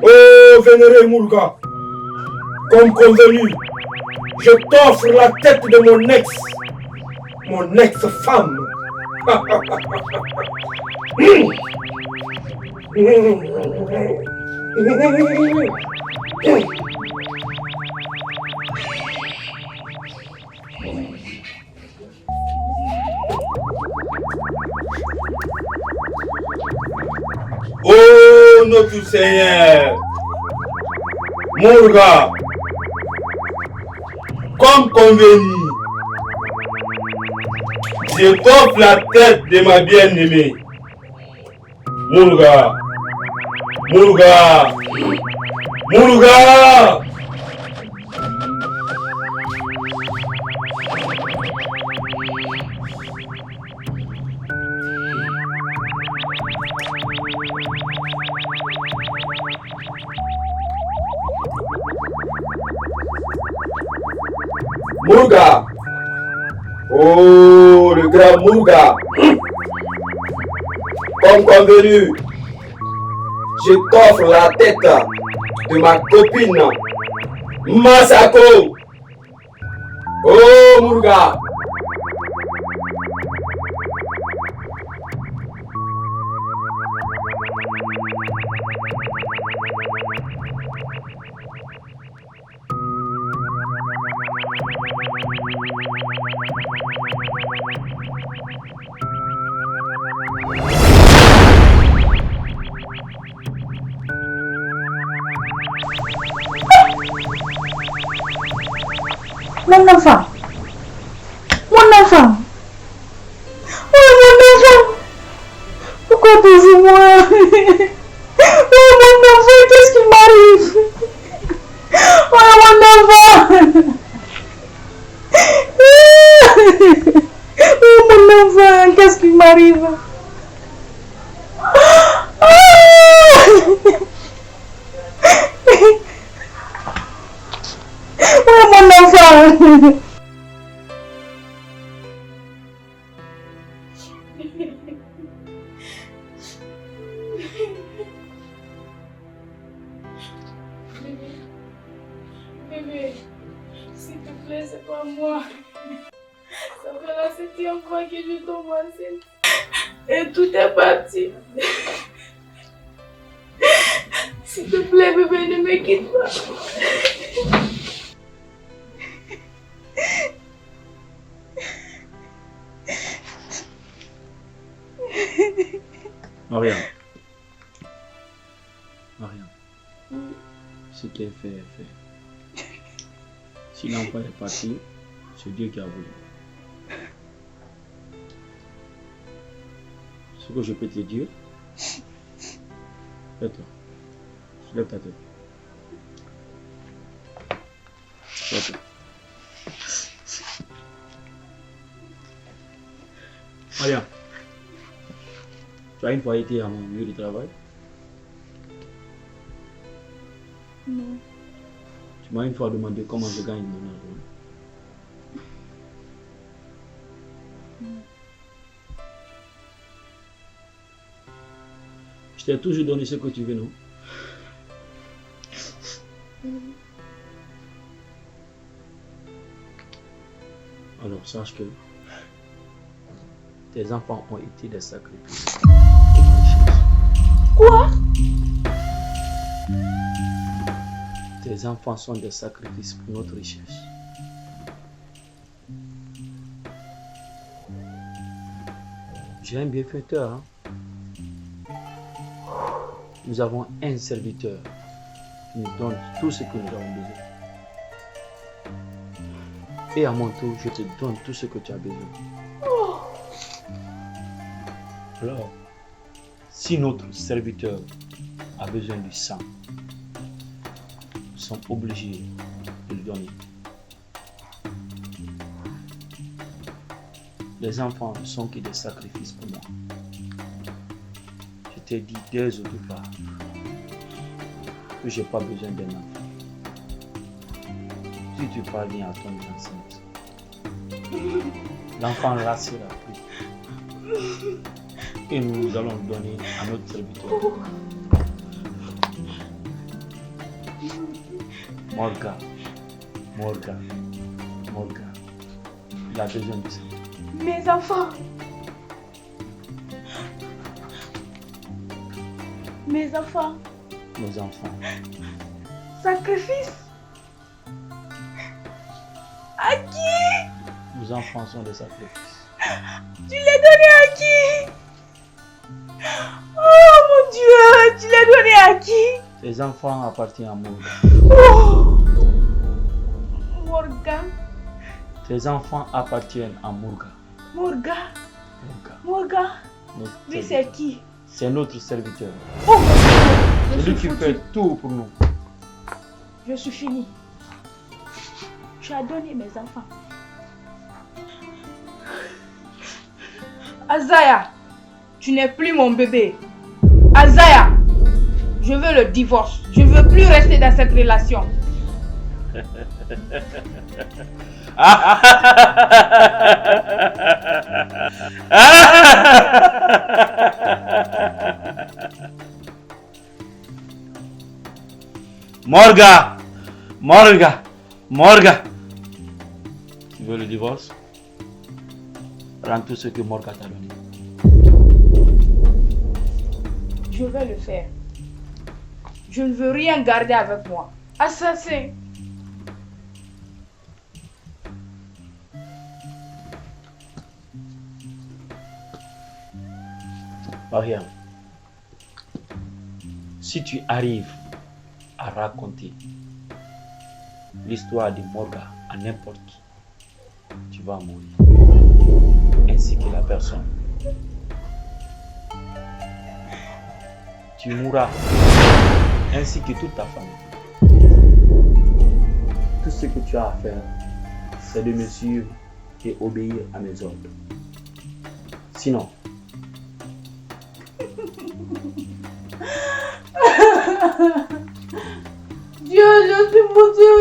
Oh, vénéré Mourga. Comme convenu, je t'offre la tête de mon ex-femme. Oh notre Seigneur, Mourga, comme convenu, je t'offre la tête de ma bien-aimée. Mourga. Mourga. Oh, le grand Mourga. Comme convenu, je t'offre la tête de ma copine Masako. Oh, Mourga. Mon enfant. Mon enfant. Oh, mon enfant. Pourquoi toujours-moi? Oh, mon enfant, qu'est-ce qui m'arrive? Oh, mon enfant. Oh, mon enfant, qu'est-ce qui m'arrive? Oh, mon enfant. Bébé, s'il te plaît, c'est pas moi. Ça fait la 7e fois que je tombe enceinte. Et tout est parti. S'il te plaît, bébé, ne me quitte pas. Mariam. Ce qui est fait est fait. Si l'enfant est parti, c'est Dieu qui a voulu. Ce que je peux te dire, lève-toi. Lève ta tête. Lève-toi. Mariam, tu as une fois été à mon lieu de travail? Non. Tu m'as une fois demandé comment je gagne mon argent. Je t'ai toujours donné ce que tu veux, non? Alors sache que tes enfants ont été des sacrifices. Quoi? Tes enfants sont des sacrifices pour notre richesse. J'ai un bienfaiteur. Nous avons un serviteur qui nous donne tout ce que nous avons besoin. Et à mon tour, je te donne tout ce que tu as besoin. Alors, si notre serviteur a besoin du sang, nous sommes obligés de lui donner. Les enfants ne sont que des sacrifices pour moi. Je t'ai dit dès au départ que je n'ai pas besoin d'un enfant. Si tu parviens à tomber enceinte, l'enfant là sera pris. Et nous allons le donner à notre serviteur. Morga. Il a besoin de ça. Mes enfants. Mes enfants. Nos enfants. Sacrifice. À qui? Nos enfants sont des sacrifices. Tu l'as donné à qui? Oh mon Dieu, tu l'as donné à qui? Ces enfants appartiennent à Morga. Oh. Morgan. Ces enfants appartiennent à Morga. Morga. Lui c'est qui? C'est notre serviteur. Oh. C'est lui qui fait tout pour nous. Je suis fini. Tu as donné mes enfants. Azaya, tu n'es plus mon bébé. Azaya, je veux le divorce. Je ne veux plus rester dans cette relation. Morga. Tu veux le divorce? Rends tout ce que Morga t'a donné. Je vais le faire. Je ne veux rien garder avec moi. Assassin. Mariam, si tu arrives à raconter l'histoire de Morga à n'importe qui, tu vas mourir, ainsi que la personne. Tu mourras, ainsi que toute ta famille. Tout ce que tu as à faire, c'est de me suivre et obéir à mes ordres. Sinon, Dieu, je suis foutu.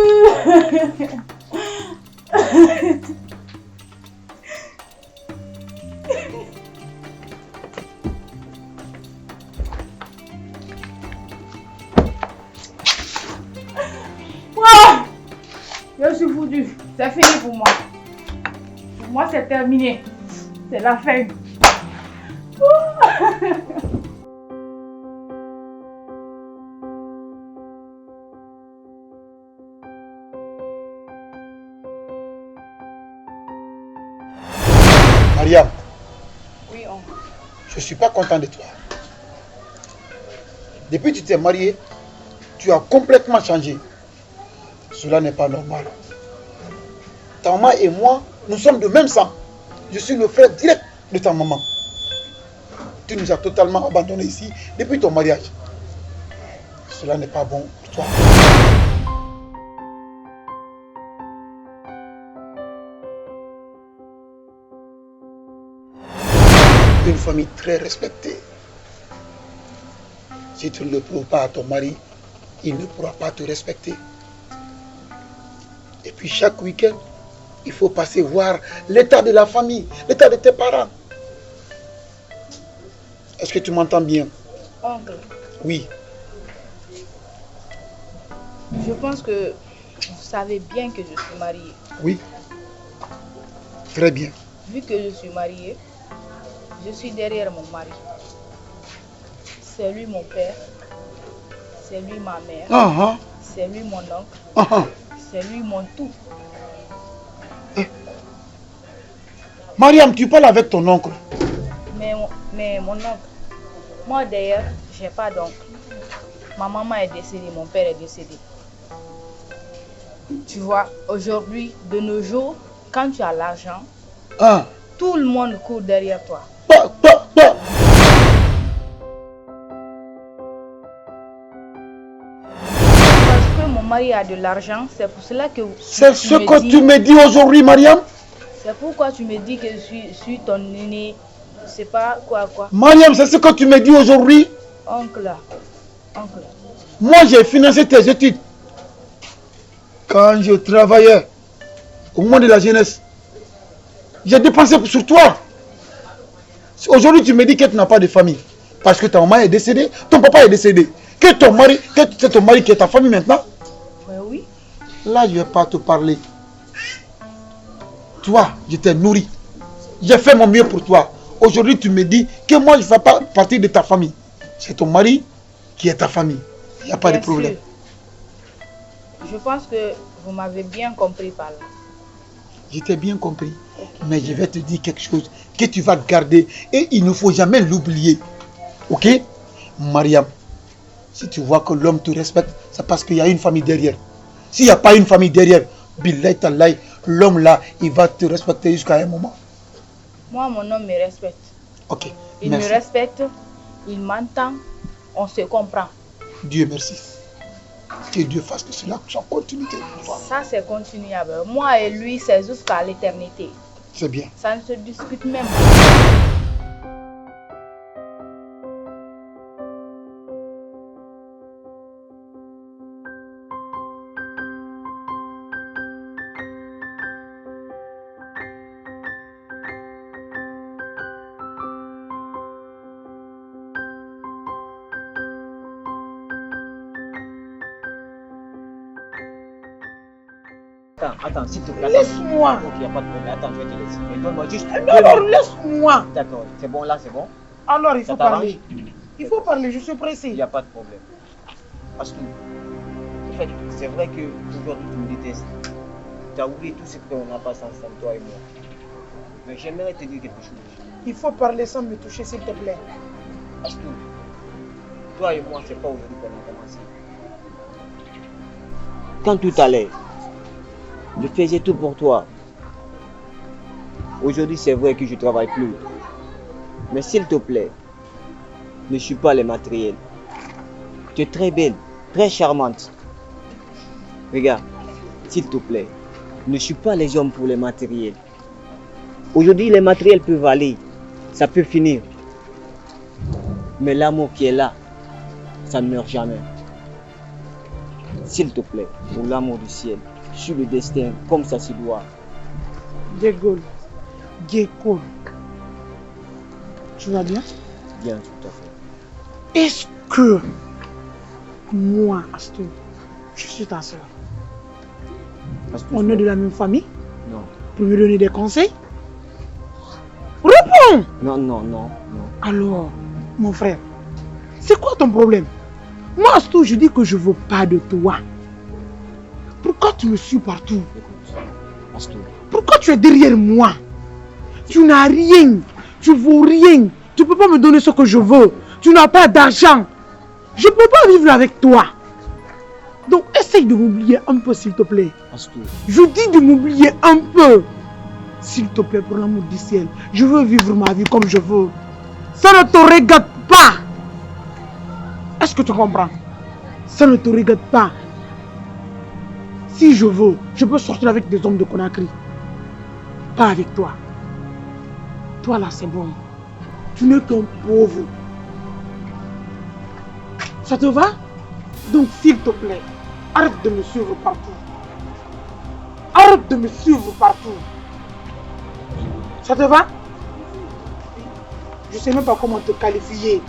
Je suis foutu. C'est fini pour moi. Pour moi, c'est terminé. C'est la fin. Mariam. Oui, oncle. Je ne suis pas content de toi. Depuis que tu t'es mariée, tu as complètement changé. Cela n'est pas normal. Ta maman et moi, nous sommes de même sang. Je suis le frère direct de ta maman. Tu nous as totalement abandonnés ici depuis ton mariage. Cela n'est pas bon pour toi. Une famille très respectée. Si tu ne le prouves pas à ton mari, il ne pourra pas te respecter. Et puis chaque week-end, il faut passer voir l'état de la famille, l'état de tes parents. Est-ce que tu m'entends bien? Oncle. Oui. Je pense que vous savez bien que je suis mariée. Oui. Très bien. Vu que je suis mariée, je suis derrière mon mari. C'est lui mon père, c'est lui ma mère, c'est lui mon oncle, c'est lui mon tout. Mariam, tu parles avec ton oncle. Mais mon oncle, moi d'ailleurs, je n'ai pas d'oncle. Ma maman est décédée, mon père est décédé. Tu vois, aujourd'hui, de nos jours, quand tu as l'argent, tout le monde court derrière toi. Parce que mon mari a de l'argent, c'est pour cela que... C'est ce que tu me dis aujourd'hui, Mariam? C'est pourquoi tu me dis que je suis ton aîné. C'est pas quoi. Mariam, c'est ce que tu me dis aujourd'hui? Oncle. Moi, j'ai financé tes études. Quand je travaillais au moment de la jeunesse, j'ai dépensé sur toi. Aujourd'hui, tu me dis que tu n'as pas de famille. Parce que ta maman est décédée, ton papa est décédé. Que c'est ton mari qui est ta famille maintenant? Oui. Là, je ne vais pas te parler. Toi, je t'ai nourri. J'ai fait mon mieux pour toi. Aujourd'hui, tu me dis que moi, je ne fais pas partie de ta famille. C'est ton mari qui est ta famille. Il n'y a pas de problème. Je pense que vous m'avez bien compris par là. Je t'ai bien compris. Okay. Mais je vais te dire quelque chose que tu vas garder et il ne faut jamais l'oublier. Ok? Mariam, si tu vois que l'homme te respecte, c'est parce qu'il y a une famille derrière. S'il n'y a pas une famille derrière, billahi tallahi, l'homme là, il va te respecter jusqu'à un moment. Moi, mon homme me respecte. Ok. Il me respecte, il m'entend, on se comprend. Dieu merci. Que Dieu fasse de cela sans continuité. Ça, c'est continuable. Moi et lui, c'est jusqu'à l'éternité. C'est bien. Ça ne se discute même pas. Attends, s'il te plaît. Laisse-moi. Ok, il n'y a pas de problème. Attends, je vais te laisser. Mais donne-moi juste. Alors, laisse-moi. D'accord, c'est bon, là, c'est bon. Alors, il faut parler. Il faut parler, je suis pressé. Il n'y a pas de problème. Parce que, en fait, c'est vrai qu'aujourd'hui, tu me détestes. Tu as oublié tout ce qu'on a passé ensemble, toi et moi. Mais j'aimerais te dire quelque chose. Il faut parler sans me toucher, s'il te plaît. Parce que, toi et moi, c'est pas aujourd'hui qu'on a commencé. Quand tout allait, je faisais tout pour toi. Aujourd'hui, c'est vrai que je ne travaille plus. Mais s'il te plaît, ne suis pas les matériels. Tu es très belle, très charmante. Regarde, s'il te plaît, ne suis pas les hommes pour les matériels. Aujourd'hui, les matériels peuvent aller, ça peut finir. Mais l'amour qui est là, ça ne meurt jamais. S'il te plaît, pour l'amour du ciel, suis le destin comme ça se doit. Diego, tu vas bien? Bien, tout à fait. Est-ce que moi, Astou, je suis ta soeur? On est de la même famille? Non. Pour me donner des conseils? Réponds! Non. Alors, mon frère, c'est quoi ton problème? Moi, Astou, je dis que je ne veux pas de toi. Pourquoi tu me suis partout? Écoute, Astou. Pourquoi tu es derrière moi? Tu n'as rien. Tu ne vaux rien. Tu ne peux pas me donner ce que je veux. Tu n'as pas d'argent. Je ne peux pas vivre avec toi. Donc, essaye de m'oublier un peu, s'il te plaît. Astou. Je dis de m'oublier un peu. S'il te plaît, pour l'amour du ciel. Je veux vivre ma vie comme je veux. Ça ne te regarde pas. Est-ce que tu comprends? Ça ne te regarde pas. Si je veux, je peux sortir avec des hommes de Conakry. Pas avec toi. Toi là, c'est bon. Tu n'es qu'un pauvre. Ça te va? Donc, s'il te plaît, arrête de me suivre partout. Arrête de me suivre partout. Ça te va? Je ne sais même pas comment te qualifier.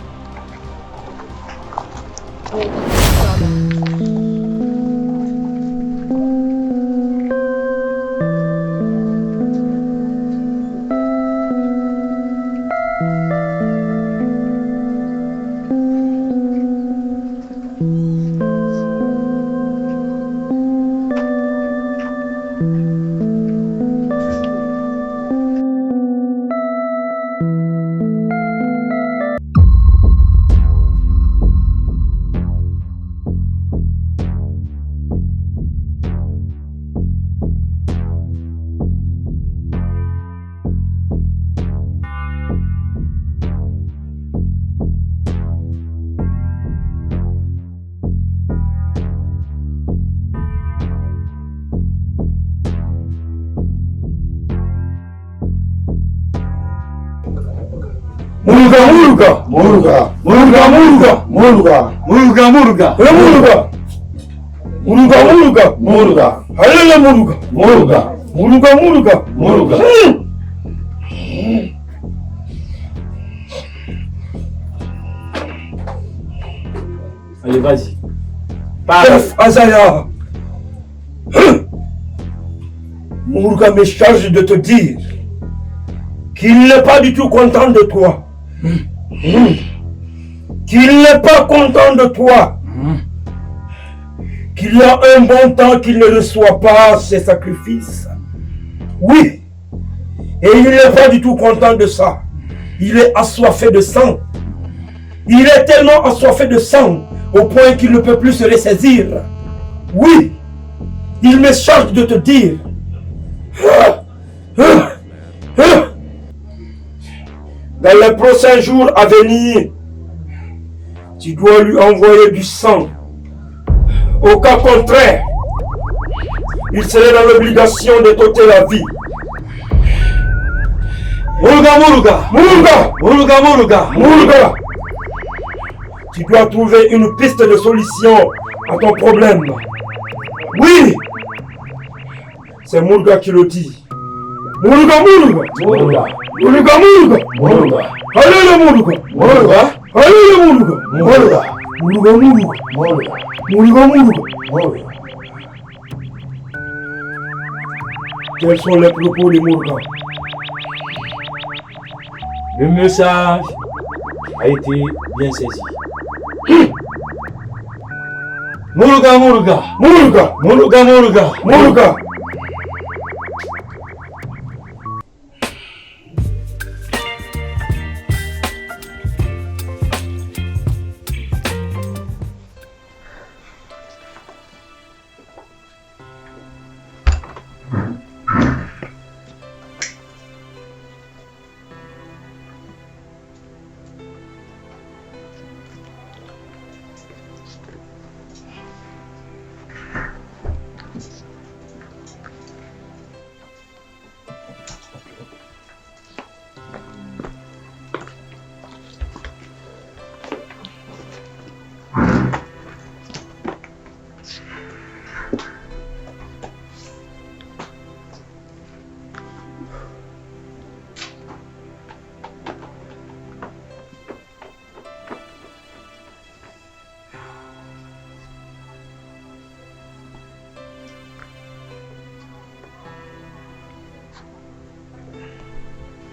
Muruga, muruga. Muruga. Muruga, muruga. Muruga. Muruga, muruga. Muruga. Muruga, muruga. Muruga. Allez, muruga. Muruga. Muruga, muruga. Muruga. Allez, vas-y. Chef Azaya. Muruga me charge de te dire qu'il n'est pas du tout content de toi. Qu'il n'est pas content de toi. Qu'il y a un bon temps qu'il ne reçoit pas ses sacrifices. Oui. Et il n'est pas du tout content de ça. Il est assoiffé de sang. Il est tellement assoiffé de sang au point qu'il ne peut plus se ressaisir. Oui. Il me charge de te dire. Dans les prochains jours à venir, tu dois lui envoyer du sang. Au cas contraire, il serait dans l'obligation de t'ôter la vie. Muruga, muruga, muruga, muruga, muruga, muruga. Tu dois trouver une piste de solution à ton problème. Oui, c'est Muruga qui le dit. Muruga, muruga, muruga, muruga, muruga, muruga. Allez le muruga, muruga, allez le muruga, muruga, muruga, muruga, muruga, muruga, muruga, muruga. Quels sont les propos de Muruga? Le message a été bien saisi. Muruga, muruga, muruga, muruga, muruga, muruga.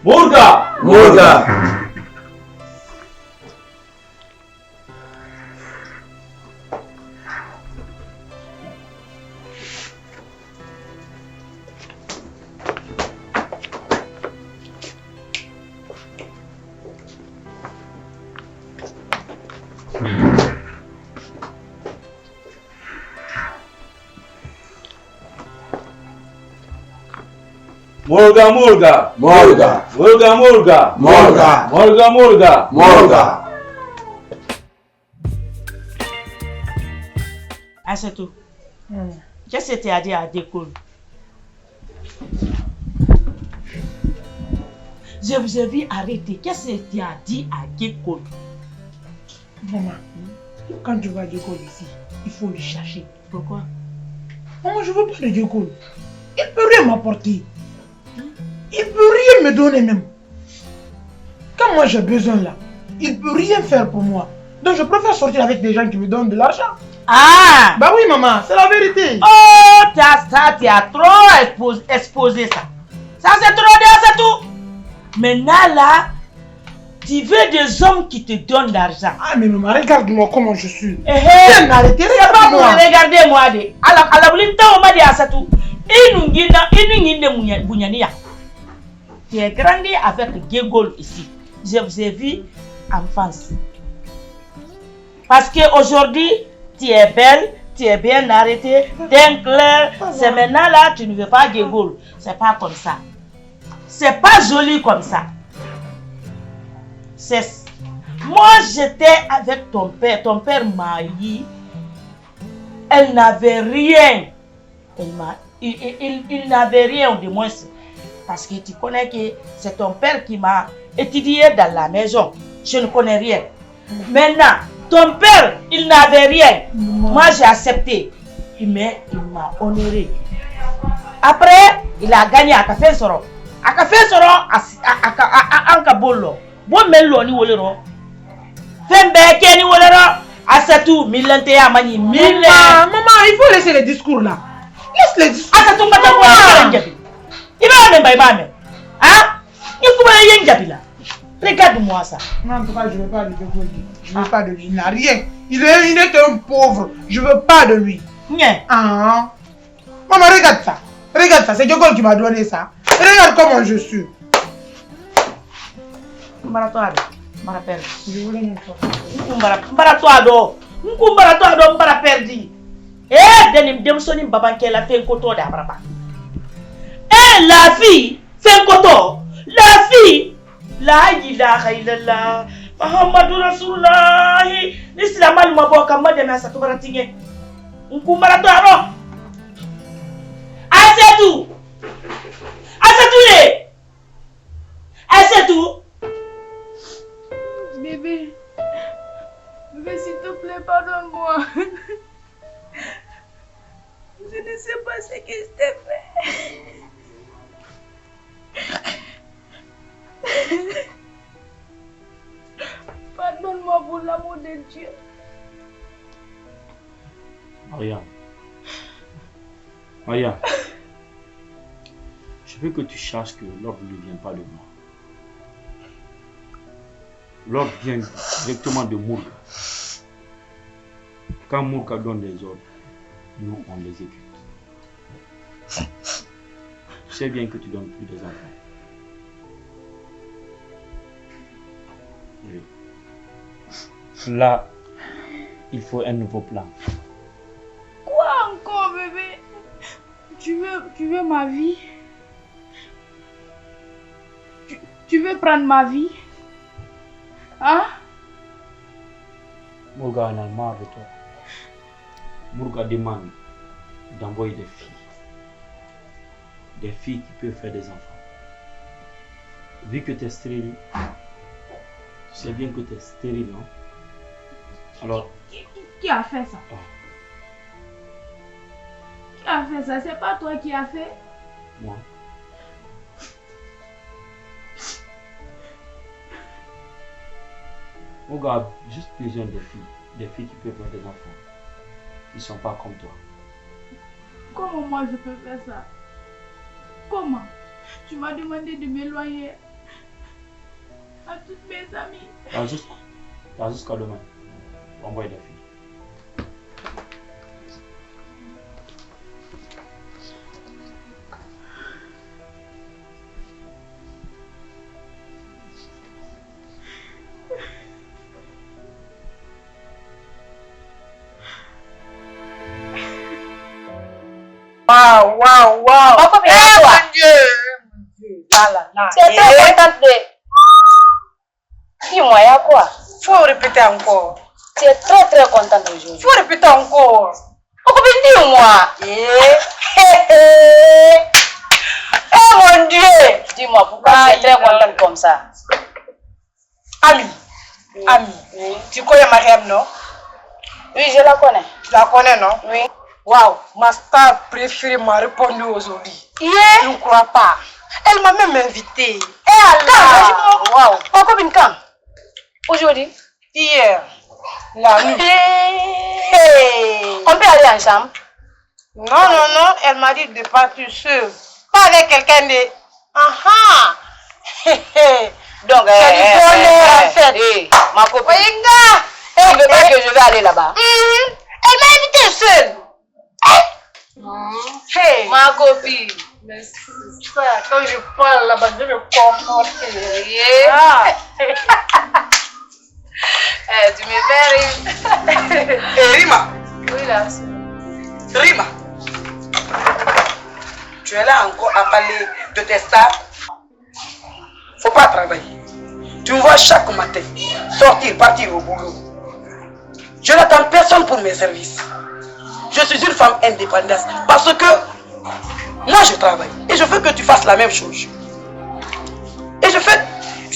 Muruga! Muruga! Muruga, muruga, Muruga. muruga, muruga, Muruga. muruga, muruga, Muruga. Ah, c'est tout. Qu'est-ce que tu as dit à Décolle? Je vous ai vu arrêter. Qu'est-ce que tu as dit à Décolle? Maman, quand tu vois Décolle ici, il faut lui chercher. Pourquoi? Maman, je veux pas de Décolle. Il peut rien m'apporter. Il peut rien me donner même. Quand moi j'ai besoin là, il peut rien faire pour moi. Donc je préfère sortir avec des gens qui me donnent de l'argent. Ah! Bah oui maman, c'est la vérité. Oh, tu as trop exposé ça. Ça c'est trop bien, c'est tout. Maintenant là, tu veux des hommes qui te donnent l'argent. Ah mais maman, regarde-moi comment je suis. Viens m'arrêter, c'est pas pour regarder moi. À la boulette, on m'a dit à ça tout. Tu es grandi avec Guégol ici. Je vous ai vu en France. Parce qu'aujourd'hui, tu es belle, tu es bien arrêtée, teint clair. C'est maintenant là, tu ne veux pas Guégol. C'est pas comme ça. C'est pas joli comme ça. Moi, j'étais avec ton père. Ton père m'a dit, elle n'avait rien. Il n'avait rien, du moins. Parce que tu connais que c'est ton père qui m'a étudié dans la maison. Je ne connais rien. Maintenant, ton père, il n'avait rien. Moi, j'ai accepté. Mais il m'a honoré. Après, il a gagné à Café Soro. À Café Soro, à Ankabolo. Bon, mais l'on y wolero. Fembe, Kenny wolero. Asatou, milante ya mani, mille. Maman, il faut laisser les discours là. Laisse les discours. Asatou, il va même pas même. Hein? Il faut aller y là. Regarde-moi ça. Non, en tout cas, je ne veux pas de lui. Je ne veux pas de lui. Il n'a rien. Il est un pauvre. Je ne veux pas de lui. Ah. Maman, regarde ça. Regarde ça. C'est Diogol qui m'a donné ça. Regarde comment je suis. Je voulais une fois. Mbara perdi. Denim demsoni babanke la fait un coton d'abraba. La fille fait un coton. La fille. La ilaha illallah. Muhammadu Rasulullah. L'islam al-maboka madena sa tubaratinge. Mbara to aro. Asetou. Bébé. Bébé, s'il te plaît, pardonne-moi. Je ne sais pas ce que je t'ai fait. Pardonne-moi pour l'amour de Dieu. Maria, je veux que tu saches que l'ordre ne vient pas de moi. L'ordre vient directement de Mourga. Quand Mourga donne des ordres, nous on les exécute. Tu sais bien que tu donnes plus des enfants. Oui. Là, il faut un nouveau plan. Quoi encore, bébé? Tu veux ma vie? Tu veux prendre ma vie? Hein? Mourga en a marre de toi. Mourga demande d'envoyer des filles. Des filles qui peuvent faire des enfants. Vu que tu es stérile, tu sais bien que tu es stérile, non? Alors... Qui a fait ça? Qui a fait ça? C'est pas toi qui as fait? Moi. Mourga a juste besoin des filles qui peuvent faire des enfants. Ils ne sont pas comme toi. Comment moi je peux faire ça? Comment? Tu m'as demandé de m'éloigner à toutes mes amies. T'as jusqu'à demain pour envoyer des filles. Waouh. Mon Dieu. Tu es très contente de... Dis-moi, il y a quoi? Faut répéter encore. Tu es très contente aujourd'hui. Faut répéter encore. Dis-moi. Oh mon Dieu. Dis-moi, pourquoi tu es très contente comme ça? Ami. Tu connais Mariam, non? Oui, je la connais. Tu la connais, non? Oui. Waouh, ma star préférée m'a répondu aujourd'hui. Yeah. Je ne crois pas. Elle m'a même invitée. Waouh. Pourquoi une quand? Aujourd'hui? Hier. La nuit. On peut aller ensemble? Non. Elle m'a dit de partir seule. Pas avec quelqu'un de... Donc, c'est du bonheur en fait. Ma copine. Tu ne veux pas que je vais aller là-bas? Elle m'a invitée seule. Ma copine. Mais ça, quand je parle là-bas, je me comporte. Tu me fais rire. Rima. Oui, là. Rima. Tu es là encore à parler de tes stars. Faut pas travailler. Tu me vois chaque matin sortir, partir au boulot. Je n'attends personne pour mes services. Je suis une femme indépendante parce que moi je travaille et je veux que tu fasses la même chose.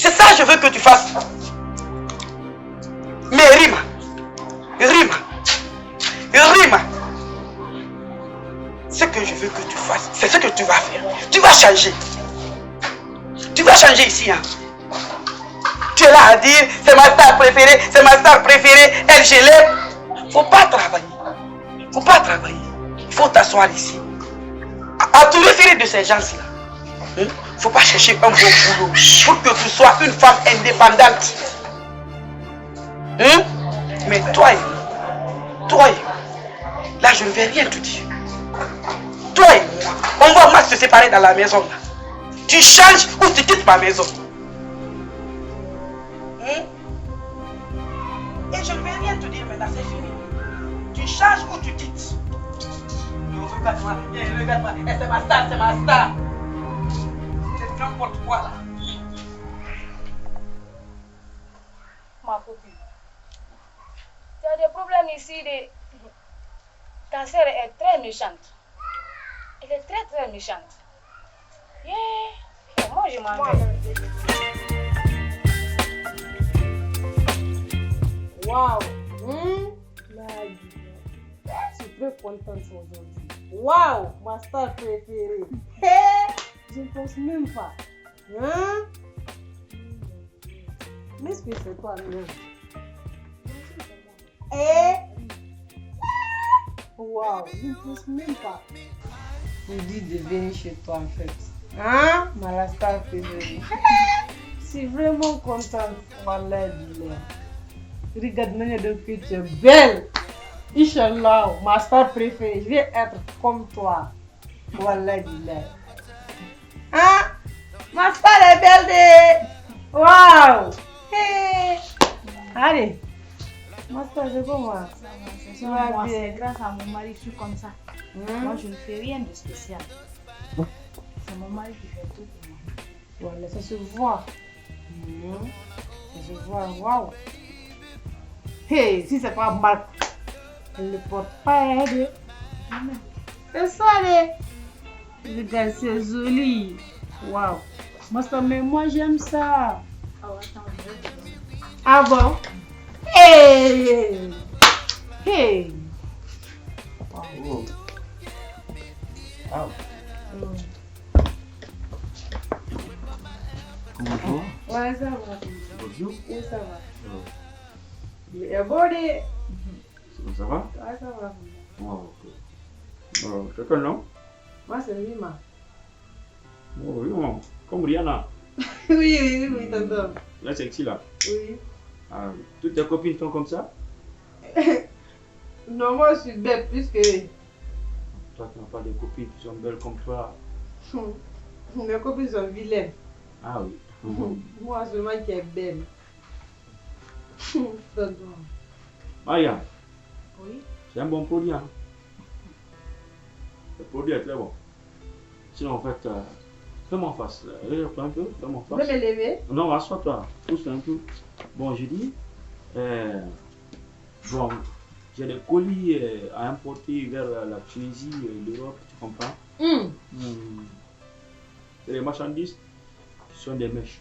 C'est ça que je veux que tu fasses. Mais Rima. Ce que je veux que tu fasses, c'est ce que tu vas faire. Tu vas changer. Tu vas changer ici. Hein. Tu es là à dire, c'est ma star préférée, elle je l'aime. Faut pas travailler. Il faut t'asseoir ici. À te référer de ces gens-là. Faut pas chercher un beau boulot pour que tu sois une femme indépendante. Mais toi, là je ne vais rien te dire. Toi et moi, on va mal se séparer dans la maison. Là. Tu changes ou tu quittes ma maison. Et je ne vais rien te dire maintenant, c'est fini. Tu changes ou tu quittes. Regarde-moi, c'est ma star. C'est n'importe quoi là. Ma copine, tu as des problèmes ici. Ta sœur est très méchante. Elle est très méchante. Yeah. Moi je m'en vais. Waouh. Je suis très contente aujourd'hui. Waouh, ma star préférée. Je ne pense même pas. Mais est-ce que c'est toi même? Waouh, je ne pense même pas. Je dis de venir chez toi en fait. Ma star préférée. Je suis vraiment contente. Wallah, regarde maintenant que tu es belle. Inch'Allah, ma star préférée, je vais être comme toi. Wallah, ma star est belle. Waouh. Allez, ma star, c'est pour moi. Moi, c'est grâce à mon mari que je suis comme ça. Moi, je ne fais rien de spécial. C'est mon mari qui fait tout pour moi. Voilà, ça se voit. Ça se voit, waouh. Hey, si c'est pas Marc, elle ne porte pas aide. C'est ça, regarde, c'est joli. Waouh. Mais moi, j'aime ça. Ah bon? Hey! Oh. Ah. Comment tu vas? Ouais, ça va. Bonjour. Oui, ça va. Il est beau, Ça va? Ouais, ça va. Oh, ok. C'est quel nom? Moi, c'est Rima. Oh, Rima. Comme Rihanna. Oui, tonton. Là, c'est qui là? Oui. Ah, toutes tes copines sont comme ça? Non, moi, je suis belle plus que... Toi, tu n'as pas de copines qui sont belles comme toi. Mes copines sont vilaines. Ah oui. Moi, seulement qui est belle. Tonton. Maya. Oui. C'est un bon produit, hein? Le produit est très bon. Sinon, en fait, fais-moi en face. Lève-toi un peu, fais-moi en face. Vous voulez me lever? Non, assois-toi. Pousse un peu. Bon, je dis, bon, j'ai des colis à importer vers la Tunisie et l'Europe, tu comprends? C'est des marchandises qui sont des mèches.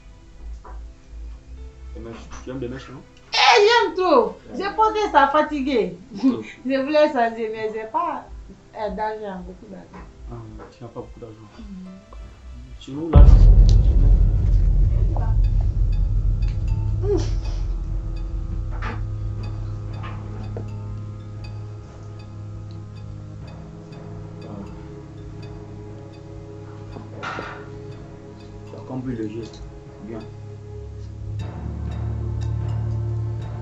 Des mèches. Tu aimes des mèches, non? J'aime tout. J'ai porté ça fatigué. Je voulais changer, mais j'ai pas d'argent, beaucoup d'argent. Ah, tu n'as pas beaucoup d'argent. Chez nous, là, tu as compris le geste. Bien.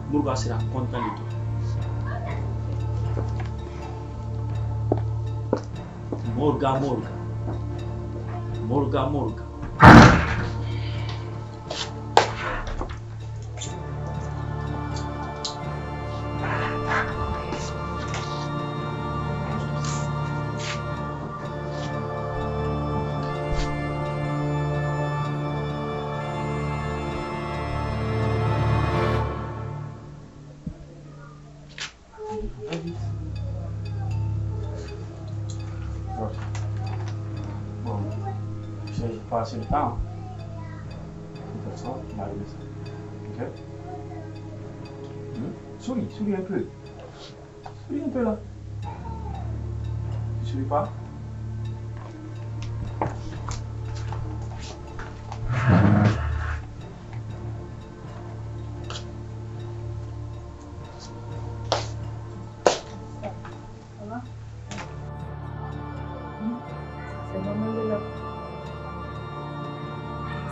Mourga sera content de toi. Morga. Bon, j'ai passé le temps. ça, on va régler ça. Ok? Souris un peu. Souris un peu là. Tu souris pas?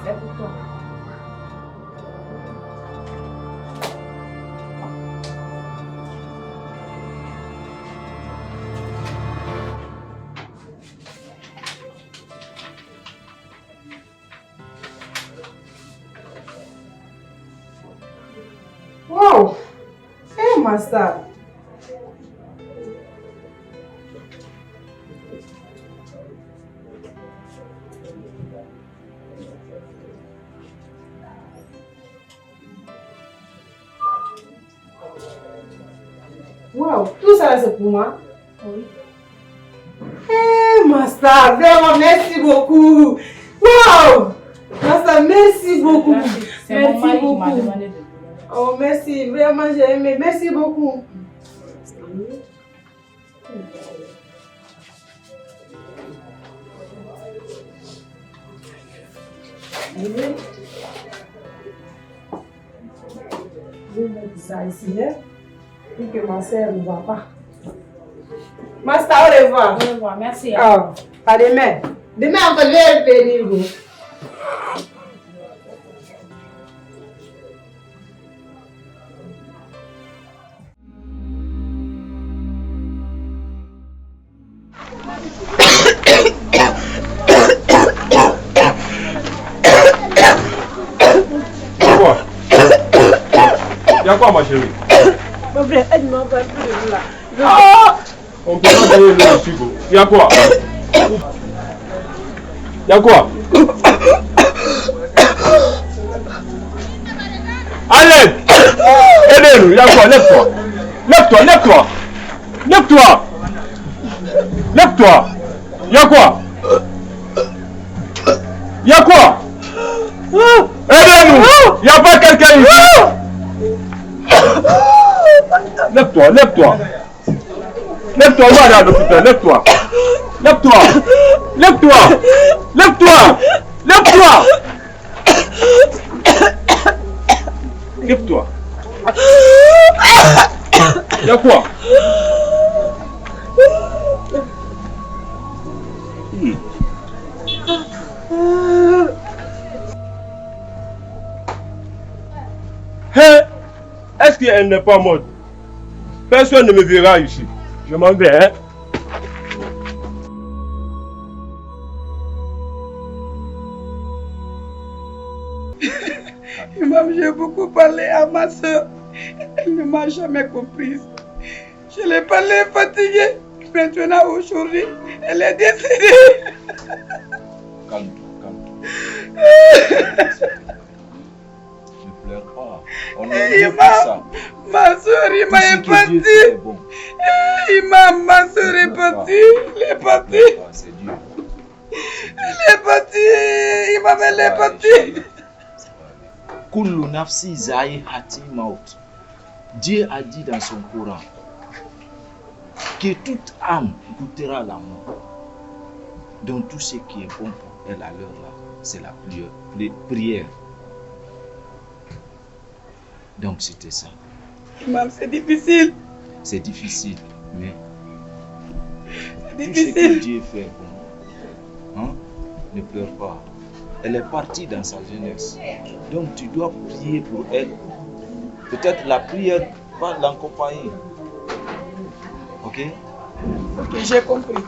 C'est pour toi. Wow! Hey, master! Wow, tout ça là c'est pour moi? Oui. Hey, master, vraiment merci beaucoup! Wow! Master, merci beaucoup! C'est mon mari qui m'a demandé de... Oh, merci, vraiment j'ai aimé. Merci beaucoup. Je vais mettre ça ici, hein, pour que ma soeur ne voit pas. Master, au revoir. Au revoir, merci. Ah, à demain. Demain, on peut venir venir. Y'a quoi ma chérie? Mon frère, aide-moi pas plus de là. On peut pas gagner le sugo. Y'a quoi? Y'a quoi? Allez! Aidez-nous, y'a quoi? Lève-toi! Lève-toi, lève-toi! Lève-toi! Lève-toi! Y'a quoi? Y'a quoi? Aidez-nous! Y'a pas quelqu'un ici? Lève-toi, lève-toi. Lève-toi, on va aller à l'hôpital, lève-toi. Lève-toi. Lève-toi. Lève-toi. Lève-toi. Lève-toi. Y'a quoi? Hé, est-ce qu'elle n'est pas morte? Personne ne me verra ici. Je m'en vais, hein? Imam, j'ai beaucoup parlé à ma soeur. Elle ne m'a jamais comprise. Je l'ai parlé fatiguée. Maintenant, aujourd'hui, elle est décédée. Calme-toi, calme-toi. Ne pleure pas. On est Imam, ça. ma soeur, Imam est partie. Imam, ma soeur est partie. Elle est partie. C'est Dieu. Elle est partie. Imam, elle est partie. Kullu nafsi za'iqatil maut. Dieu a dit dans son Coran que toute âme goûtera la mort. Donc tout ce qui est bon pour elle à l'heure là, c'est la prière. Donc c'était ça. Imam, c'est difficile. C'est difficile, mais c'est tout ce que difficile. Dieu fait pour nous, hein, ne pleure pas. Elle est partie dans sa jeunesse. Donc tu dois prier pour elle. Peut-être la prière va l'accompagner. Ok? Ok, j'ai compris.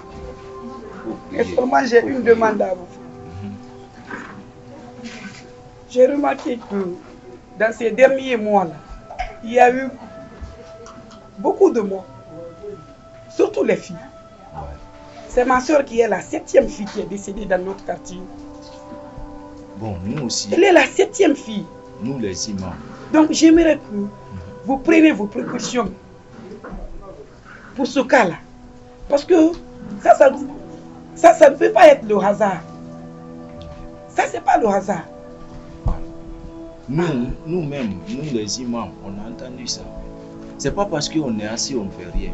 Et seulement j'ai une demande à vous faire. J'ai remarqué que dans ces derniers mois-là, il y a eu beaucoup de morts. Surtout les filles. C'est ma soeur qui est la 7e fille qui est décédée dans notre quartier. Bon, nous aussi. Elle est la 7e fille. Nous les imams. Donc j'aimerais que vous preniez vos précautions pour ce cas-là. Parce que ça ne peut pas être le hasard. Ça, c'est pas le hasard. Nous-mêmes, nous les imams, on a entendu ça. C'est pas parce qu'on est assis, on ne fait rien.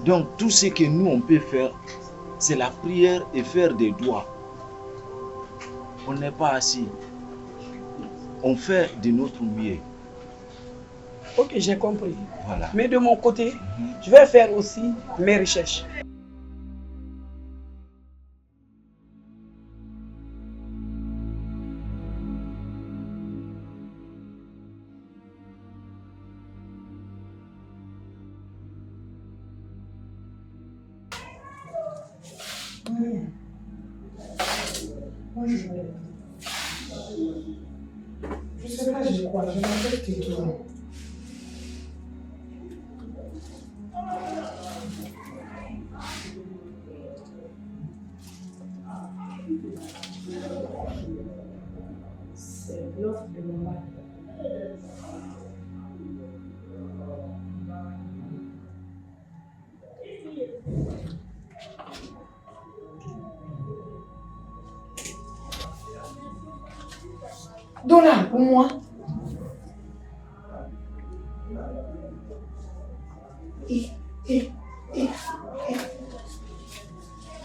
Donc tout ce que nous on peut faire, c'est la prière et faire des doigts. On n'est pas assis. On fait de notre mieux. Ok, j'ai compris. Voilà. Mais de mon côté, je vais faire aussi mes recherches. Je sais pas, je crois, je m'appelle Tétou. C'est l'offre de mon mari. $, pour moi.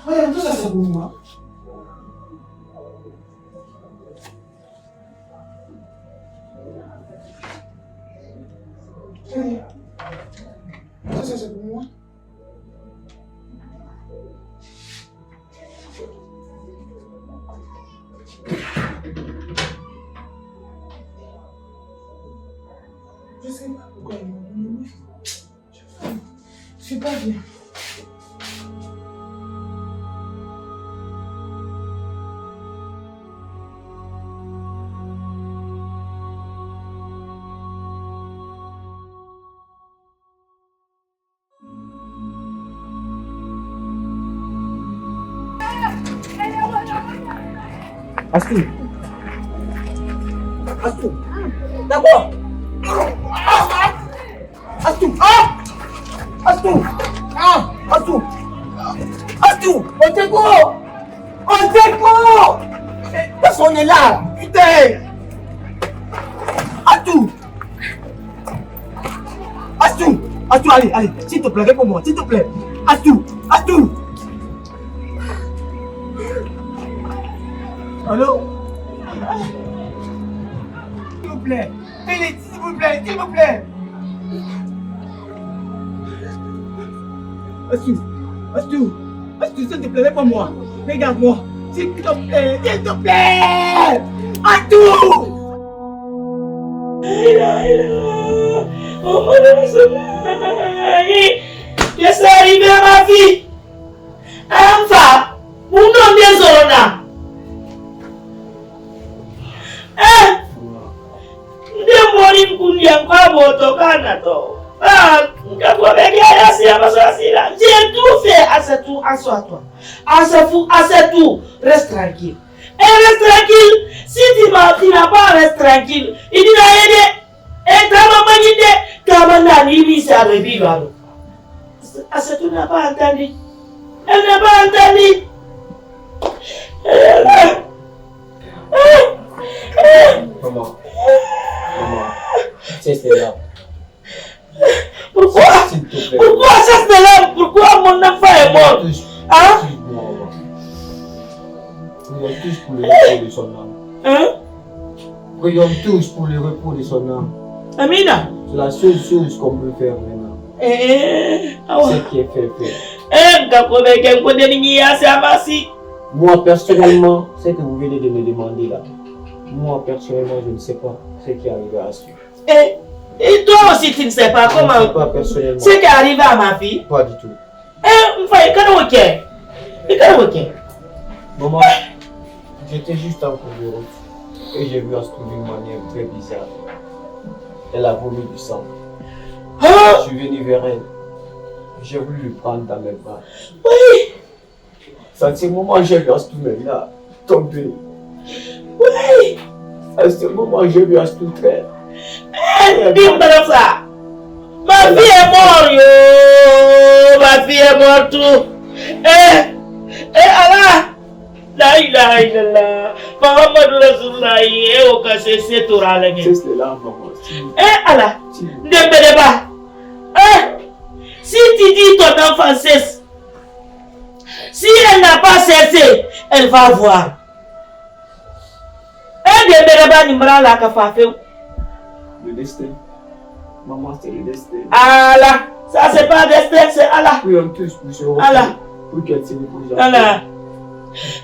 Regarde, tout ça c'est pour moi. Regarde. Tout ça c'est pour moi. Je sais pas pourquoi ils m'ont donné. Je suis pas bien. Astou. Astou. D'accord. Astou. Astou. Astou. Astou. On t'écoute. On t'écoute. Personne n'est là. Putain. Astou. Astou. Astou, allez, allez. S'il te plaît, réponds-moi. S'il te plaît. Astou. Astou. Allô? S'il vous plaît. Félix, s'il vous plaît, s'il vous plaît. Astou, Astou, Astou, s'il te plaît, réponds-moi. Regarde-moi. S'il te plaît, s'il te plaît. Astou! Oh mon Dieu, qu'est-ce qui est arrivé à ma fille? Enfin, vous n'en désolez. Ndemori mkundi kwa moto kana to. J'ai tout fait à ce tout, assois-toi. À ce tout, reste tranquille. Et reste tranquille. Si tu n'as pas reste tranquille, il dit à aider. Et ta maman dit ta maman n'a ni ça revivre. À ce tout n'a pas entendu. Elle n'a pas entendu. Maman, c'est là. Pourquoi? Pourquoi ça c'est là? Pourquoi mon enfant est mort? Hein? Prions tous pour le repos de son âme. Hein? Prions tous pour le repos de son âme. Amina? C'est la seule chose qu'on peut faire maintenant. Ce qui est fait. Moi personnellement, ce que vous venez de me demander là, moi personnellement je ne sais pas ce qui est arrivé à Astou. Et toi aussi tu ne sais pas comment. Je ne sais pas personnellement. Ce qui est arrivé à ma fille? Pas du tout. Maman, j'étais juste en cours de route et j'ai vu Astou d'une manière très bizarre. Elle a vomi du sang. Je suis venu vers elle. J'ai voulu lui prendre dans mes bras. Oui. À ce moment, j'ai vu Astou là tomber. Oui. À ce moment, j'ai vu Astou très. Ça. Ma fille est morte, yo. Ma fille est morte tout. Allah. La ilaha illallah. Muhammad Rasulullah et au cas c'est Torah là. C'est cela, maman. Allah, Dembéleba. Si tu dis ton enfant cesse, si elle n'a pas cessé, elle va voir. Dembéleba Nimra la Kafafé. Le destin. Maman, c'est le destin. Allah, ça c'est pas destin, c'est Allah. Oui, on touche pour se reposer. Allah. Pour qu'elle se repose. Allah.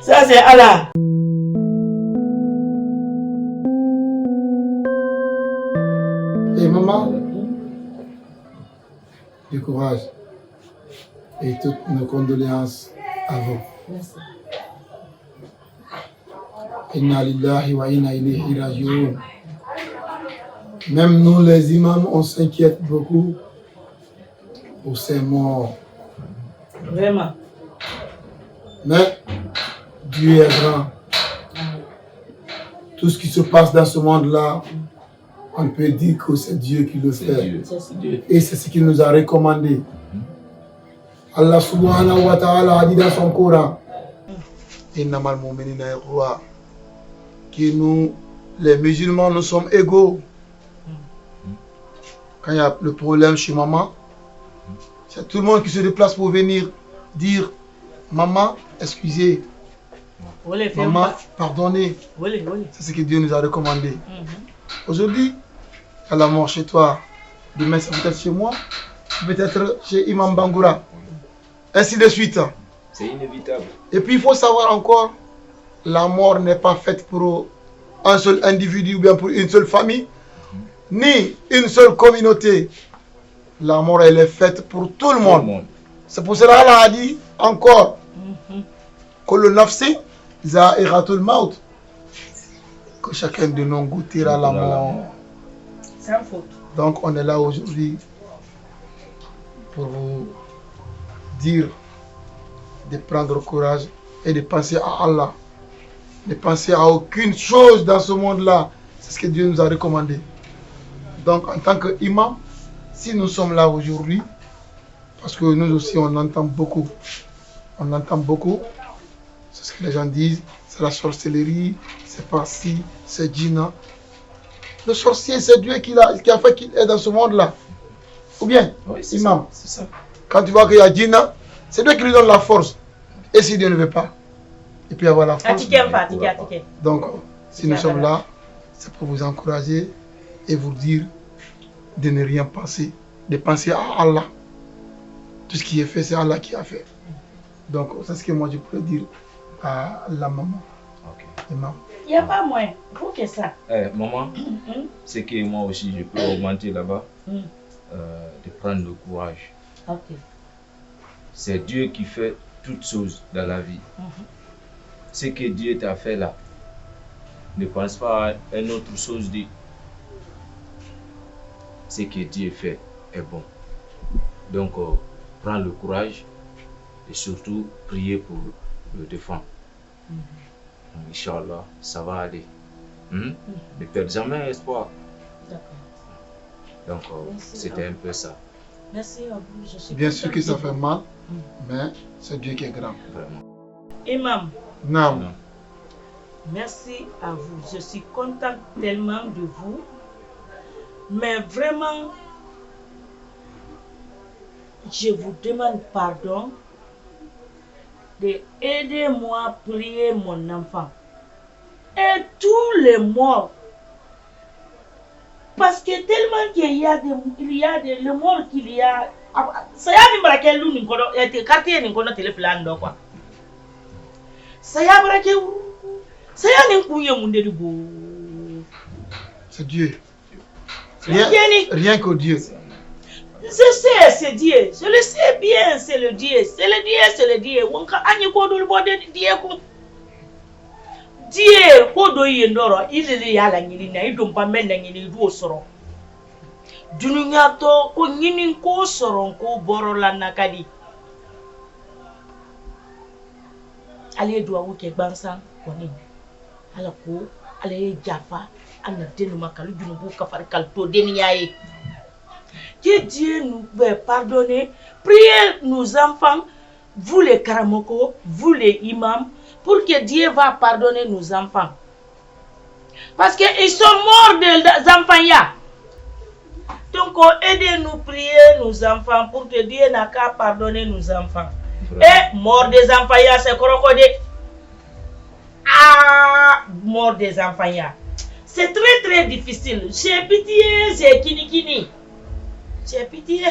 Ça c'est Allah. Et maman, du courage et toutes nos condoléances à vous. Merci. Inna lillahi wa inna ilayhi raji'un. Même nous les imams, on s'inquiète beaucoup pour ces morts. Vraiment. Mais Dieu est grand. Tout ce qui se passe dans ce monde-là, on peut dire que c'est Dieu qui le fait. Et c'est ce qu'il nous a recommandé. Allah subhanahu wa ta'ala a dit dans son Coran, Innamal mu'minina ikhwa, que nous, les musulmans, nous sommes égaux. Quand il y a le problème chez maman, c'est tout le monde qui se déplace pour venir dire maman, excusez, maman, pardonnez. C'est ce que Dieu nous a recommandé. Aujourd'hui, à la mort chez toi, demain c'est peut-être chez moi, peut-être chez Imam Bangoura, ainsi de suite. C'est inévitable. Et puis il faut savoir encore, la mort n'est pas faite pour un seul individu ou bien pour une seule famille, ni une seule communauté. La mort, elle est faite pour tout le monde. C'est pour cela qu'Allah a dit encore que le nafsi, za'iratul maut, que chacun de nous goûtera la mort. Sans faute. Donc on est là aujourd'hui pour vous dire de prendre courage et de penser à Allah. Ne penser à aucune chose dans ce monde-là. C'est ce que Dieu nous a recommandé. Donc en tant qu'imam, si nous sommes là aujourd'hui, parce que nous aussi on entend beaucoup, c'est ce que les gens disent, c'est la sorcellerie, c'est par-ci, c'est djinna. Le sorcier, c'est Dieu qui a fait qu'il est dans ce monde-là. Ou bien, oui, imam, c'est ça. Quand tu vois qu'il y a djinna, c'est Dieu qui lui donne la force. Et si Dieu ne veut pas, il peut y avoir la force. Donc, si nous sommes là, c'est pour vous encourager et vous dire de ne rien penser, de penser à Allah. Tout ce qui est fait, c'est Allah qui a fait. Donc, c'est ce que moi je pourrais dire à la maman. Imam. Il n'y a pas moins, pour que ça. Maman, c'est que moi aussi je peux augmenter là-bas, de prendre le courage. C'est Dieu qui fait toutes choses dans la vie. Ce que Dieu t'a fait là, ne pense pas à une autre chose. Ce que Dieu fait est bon. Donc, prends le courage et surtout prier pour le défendre. Inch'Allah, ça va aller. Ne perds jamais espoir. Donc, c'était un peu ça. Merci à vous. Je suis bien sûr que ça fait mal, mais c'est Dieu qui est grand. Vraiment. Imam. Non. Merci à vous. Je suis contente tellement de vous. Mais vraiment, je vous demande pardon de aider-moi à prier mon enfant. Et tous les morts. Parce que tellement qu'il y a des les morts qu'il y a. Ça y a des braquets l'un n'incono et quartier n'incono téléphone d'eau quoi. Ça y a braqué où? Ça y a n'incono mon délibo. C'est Dieu. Rien que Dieu. Je sais, c'est Dieu. Je le sais bien, c'est le Dieu. C'est le Dieu, c'est le Dieu. On a un peu de Dieu. Dieu, kodo yendoro, ilele yala ngini na idompa menda ngini duo soro. Dununya to ko ngini ko soro ko borola nakadi. Ale do awuke gbansan koni. Ala ko ale jafa ana denu makalu dunubu kafar kalto deniyaye. Que Dieu nous pardonne. Priez nos enfants, vous les karamoko, vous les imams, pour que Dieu va pardonner nos enfants. Parce qu'ils sont morts des enfants. Donc, aidez-nous prier nos enfants pour que Dieu n'a qu'à pardonner nos enfants. Et mort des enfants, c'est crocodile. Ah, mort des enfants. C'est très très difficile. J'ai pitié, j'ai kini. J'ai pitié.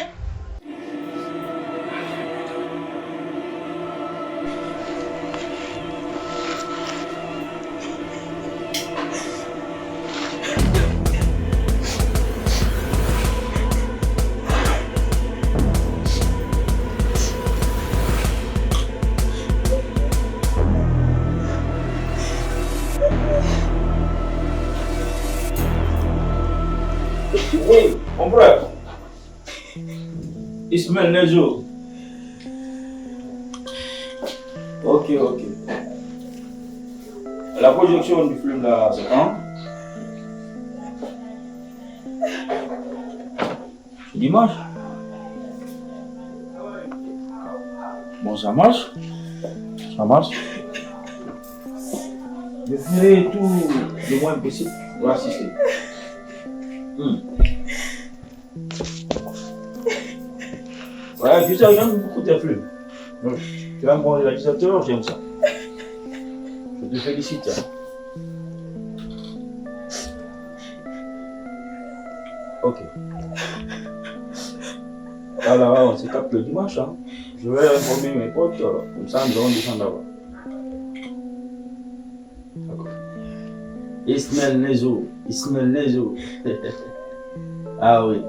Oui, mon frère. Ismaël Nezo. Ok. La projection du film là, c'est quand? Dimanche. Bon, ça marche. Je ferai tout le moins possible pour assister. Ouais, tu sais, j'aime beaucoup tes films. Tu es un bon réalisateur, j'aime ça. Je te félicite. Ok. Alors, on se capte le dimanche. Hein. Je vais informer mes potes, comme ça nous allons descendre là-bas. D'accord. Ismaël Nezo. Ah oui.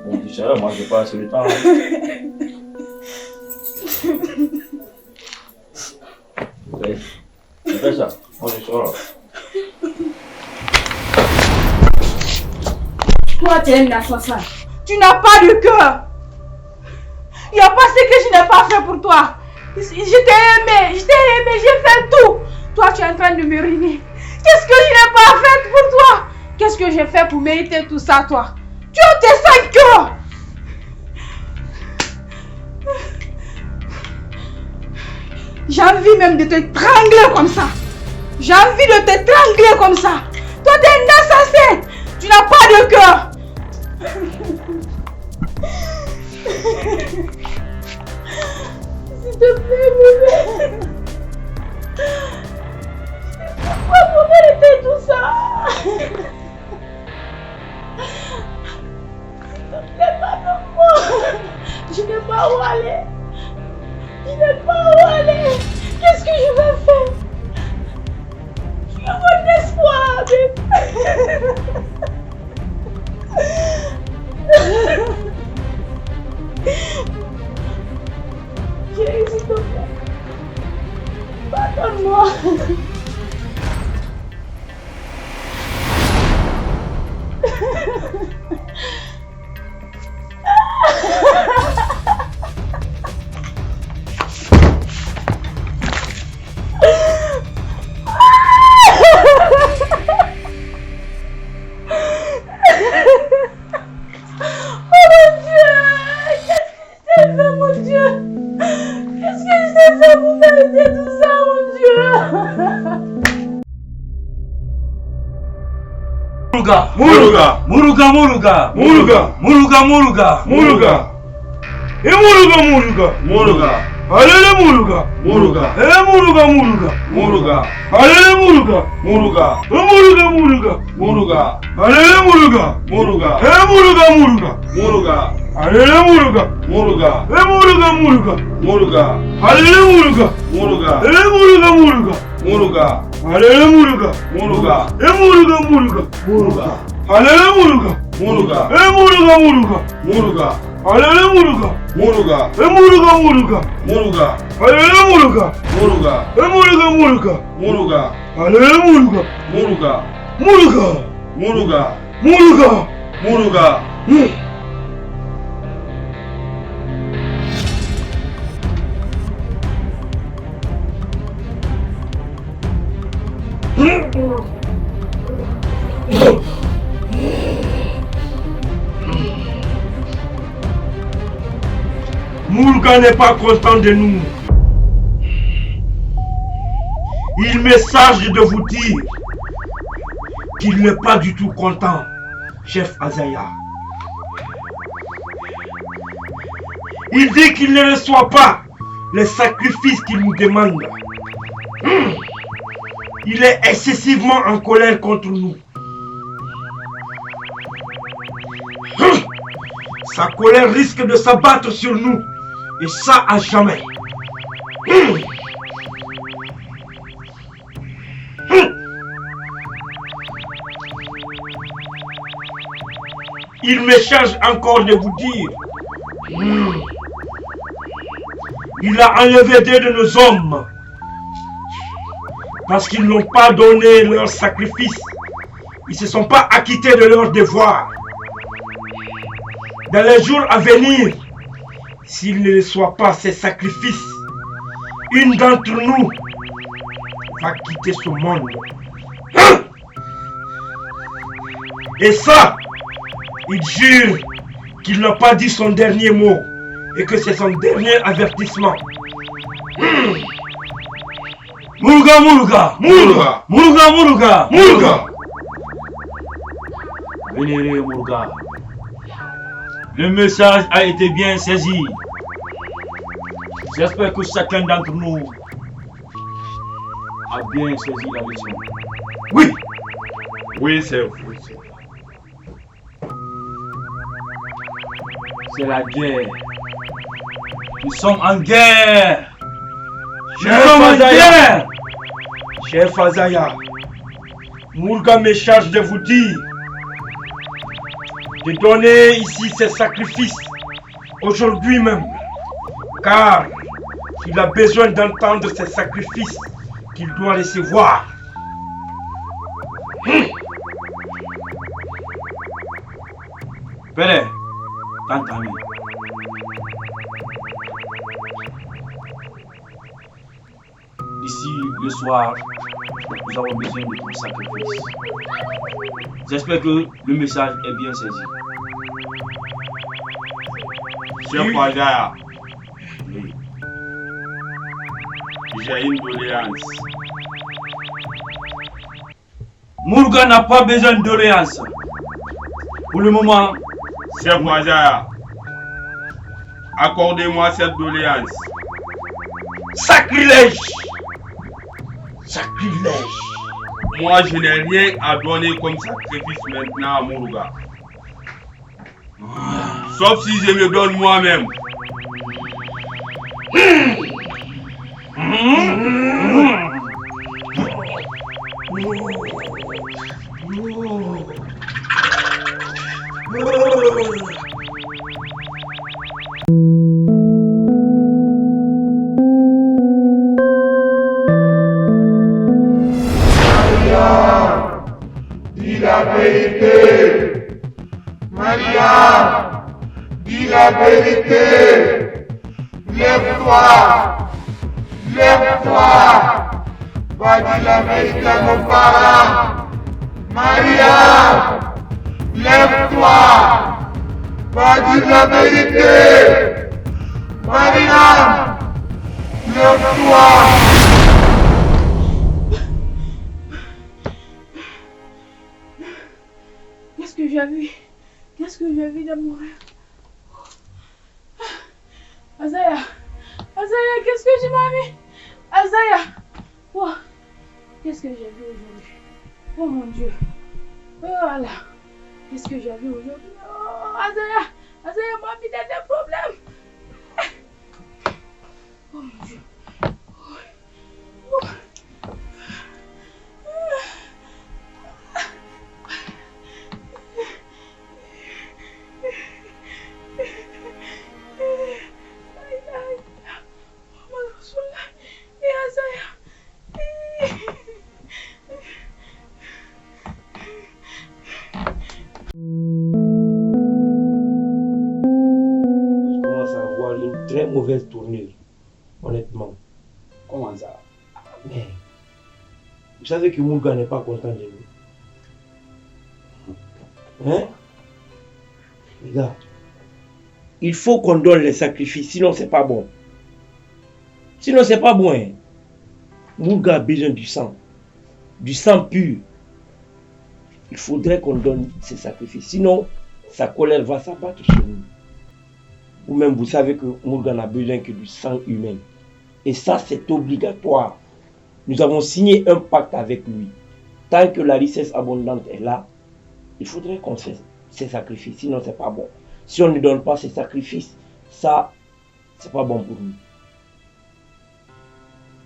Bon, tu sais, moi je passe le temps. Ouais. Tu fais ça. Moi je sors là. Toi, tu es un assassin. Tu n'as pas de cœur. Il n'y a pas ce que je n'ai pas fait pour toi. Je t'ai aimé, j'ai fait tout. Toi, tu es en train de me ruiner. Qu'est-ce que je n'ai pas fait pour toi? Qu'est-ce que j'ai fait pour mériter tout ça, toi? Tu as tes 5 cœurs. J'ai envie même de te trangler comme ça. J'ai envie de te trangler comme ça. Toi, tu es un assassin. Tu n'as pas de cœur. S'il te plaît, bébé. Pourquoi vous méritez tout ça? S'il te plaît, pardonne-moi. Je n'ai pas où aller. Qu'est-ce que je vais faire? Tu es mon espoir, bébé. Chérie, s'il te plaît. Pardonne-moi. Muruga. Alele muruga. Alele muruga. Alele muruga. Alele muruga. Moulga n'est pas content de nous. Il me charge de vous dire qu'il n'est pas du tout content, chef Azaya. Il dit qu'il ne reçoit pas les sacrifices qu'il nous demande. Il est excessivement en colère contre nous. Sa colère risque de s'abattre sur nous, et ça à jamais. Il me charge encore de vous dire, il a enlevé 2 de nos hommes parce qu'ils n'ont pas donné leur sacrifice. Ils ne se sont pas acquittés de leur devoir. Dans les jours à venir, s'ils ne reçoivent pas ces sacrifices, une d'entre nous va quitter ce monde. Et ça, il jure qu'il n'a pas dit son dernier mot et que c'est son dernier avertissement. Moulga, Moulga, Moulga, Moulga, Moulga, Moulga. Vénéré Moulga, le message a été bien saisi. J'espère que chacun d'entre nous a bien saisi la leçon. Oui. Oui, c'est la guerre. Nous sommes en guerre. Chef Azaya, Moulga me charge de vous dire de donner ici ses sacrifices aujourd'hui même, car il a besoin d'entendre ces sacrifices qu'il doit recevoir. Père, t'entends. D'ici le soir, nous avons besoin de ton sacrifice. J'espère que le message est bien saisi. Chef Azaya, oui. J'ai une doléance. Moulga n'a pas besoin de doléance. Pour le moment, Chef Azaya, accordez-moi cette doléance. Sacrilège! Sacrilège! Moi, je n'ai rien à donner comme sacrifice maintenant à Moulga. Sauf si je me donne moi-même. Dis la vérité. Maria, dis la vérité. Lève-toi. Lève-toi. Va dire la vérité à nos parents. Maria, lève-toi. Va dire la vérité. Maria, lève-toi. Qu'est-ce que j'ai vu? Qu'est-ce que j'ai vu de mon rêve? Azaya! Azaya, qu'est-ce que tu m'as mis? Azaya! Oh, qu'est-ce que j'ai vu aujourd'hui? Oh mon Dieu! Oh là! Qu'est-ce que j'ai vu aujourd'hui? Oh, Azaya! Azaya m'a mis dans des problèmes! Oh mon Dieu! Oh. Je commence à avoir une très mauvaise tournure, honnêtement. Comment ça? Mais vous savez que Moulga n'est pas content de nous. Hein? Regarde, il faut qu'on donne les sacrifices, sinon c'est pas bon. Sinon c'est pas bon. Hein. Mourga a besoin du sang pur. Il faudrait qu'on donne ces sacrifices, sinon sa colère va s'abattre sur nous. Ou même vous savez que Mourga n'a besoin que du sang humain. Et ça c'est obligatoire. Nous avons signé un pacte avec lui. Tant que la richesse abondante est là, il faudrait qu'on fasse ces sacrifices, sinon c'est pas bon. Si on ne donne pas ces sacrifices, ça, c'est pas bon pour nous.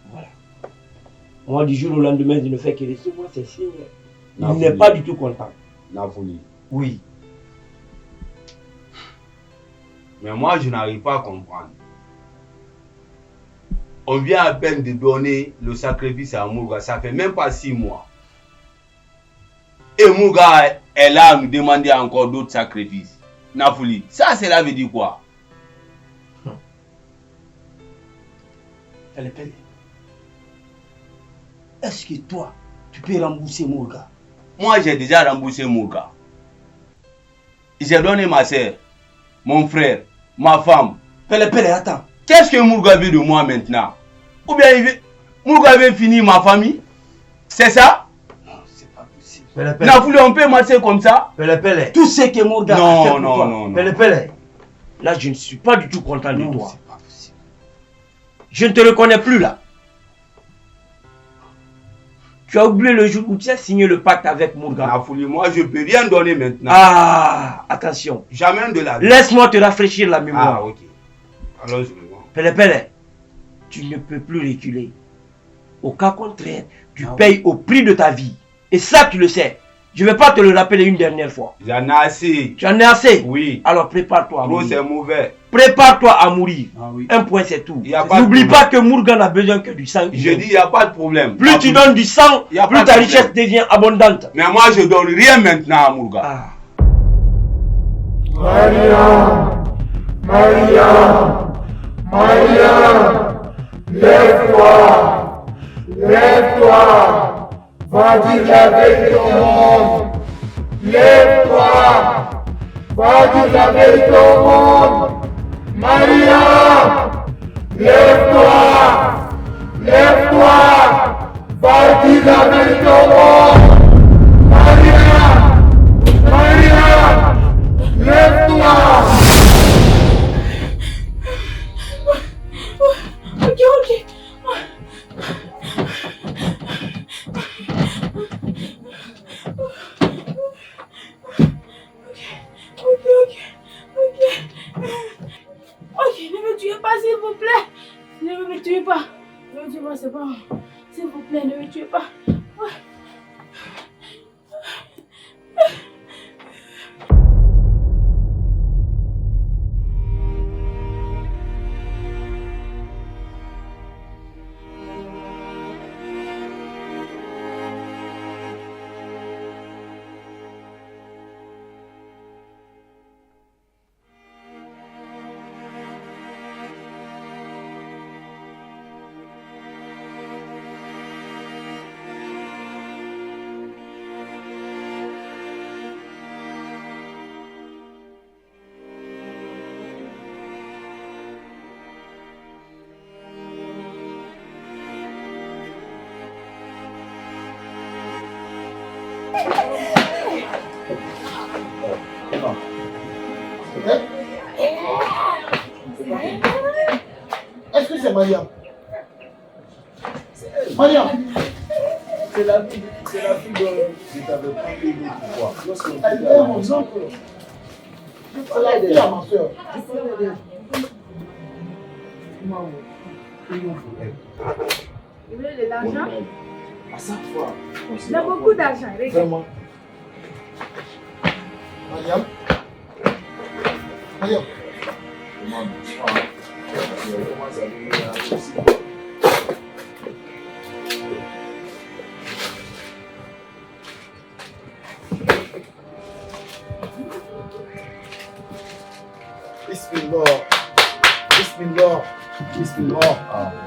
Voilà. Moi, du jour au lendemain, il ne fait que recevoir ces signes. Il n'est pas du tout content. Navouli. Oui. Mais moi, je n'arrive pas à comprendre. On vient à peine de donner le sacrifice à Mourga, ça fait même pas 6 mois. Et Mourga est là à nous demander encore d'autres sacrifices. Navouli, ça cela veut dire quoi? Pele. Est-ce que toi, tu peux rembourser Mourga? Moi, j'ai déjà remboursé Mourga. J'ai donné ma soeur, mon frère, ma femme. Pele, attends. Qu'est-ce que Mourga veut de moi maintenant? Ou bien Mourga veut finir ma famille? C'est ça? Non, c'est pas possible. Navouli, on peut marcher comme ça? Pele. Tout ce que Mourga a fait pour toi. Non. Pele. Là, je ne suis pas du tout content de toi. C'est pas possible. Je ne te reconnais plus là. Tu as oublié le jour où tu as signé le pacte avec Mourga. Navouli, moi je ne peux rien donner maintenant. Ah, attention. Jamais de la vie. Laisse-moi te rafraîchir la mémoire. Ah, ok. Alors je vais voir. Pele, tu ne peux plus reculer. Au cas contraire, tu payes au prix de ta vie. Et ça, tu le sais. Je ne vais pas te le rappeler une dernière fois. J'en ai assez. Tu en as assez? Oui. Alors prépare-toi à Trop mourir. c'est mauvais. Prépare-toi à mourir. Ah, oui. Un point, c'est tout. N'oublie pas que Mourga n'a besoin que du sang. Je dis, il n'y a pas de problème. Plus tu donnes du sang, plus ta richesse devient abondante. Mais moi, je ne donne rien maintenant à Mourga. Ah. Maria, lève-toi, va dire la vérité au monde. Lève-toi, va dire la vérité au monde. Maria, lève-toi, va dire la vérité au monde. Maria, lève-toi. Ok. Ok, ne me tuez pas, s'il vous plaît. Ne me tuez pas. Ne me tuez pas, c'est bon. S'il vous plaît, ne me tuez pas. Est-ce que c'est Mariam? Mariam, c'est la fille dont je t'avais parlé l'autre fois. Elle est mon oncle. C'est la fille à ma soeur. Vous voulez de l'argent? À chaque fois. Il a beaucoup d'argent, regarde. Vraiment. Mariam.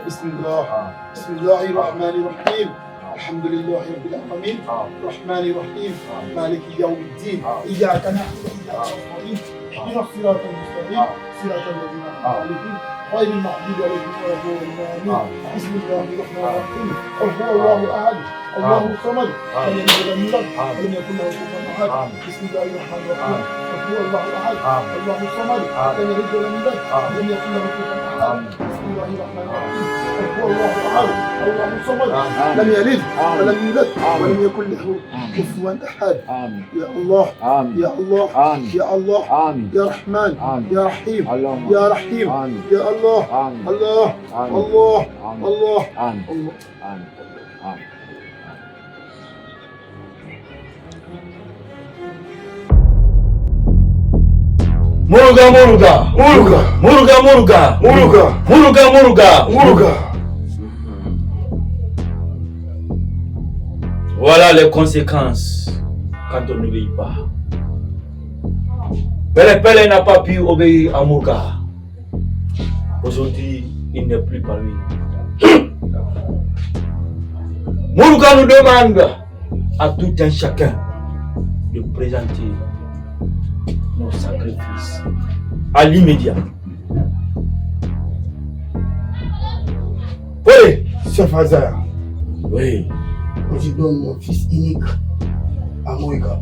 بسم الله الرحمن الرحيم الحمد لله رب العالمين الرحمن الرحيم مالك يوم الدين إياك نعبد وإياك نستعين اهدنا الصراط المستقيم المستقيم صراط الذين أنعمت عليهم غير المغضوب عليهم ولا الضالين بسم الله الرحمن الرحيم قل هو الله أحد الله الصمد لم يلد ولم يولد ولم يكن له كفوا أحد بسم الله الرحمن الرحيم قل هو الله أحد الله الصمد لم يلد ولم يولد ولم يكن له كفوا أحد بسم الله الرحمن الرحيم قل هو الله أحد الله الصمد لم يلد ولم يولد ولم يكن له كفوا أحد يا الله يا الله يا الله يا رحمن يا رحيم يا رحيم يا الله الله الله الله الله Muruga Muruga Muruga Muruga Muruga Muruga Muruga Muruga Muruga. Voilà les conséquences quand on n'obéit pas. Pele Pele n'a pas pu obéir à Muruga. Aujourd'hui, il n'est plus parmi nous. Muruga nous demande à tout un chacun de présenter nos sacrifices à l'immédiat. Oui, chef Hazard. Oui. Je donne mon fils unique à Moïga,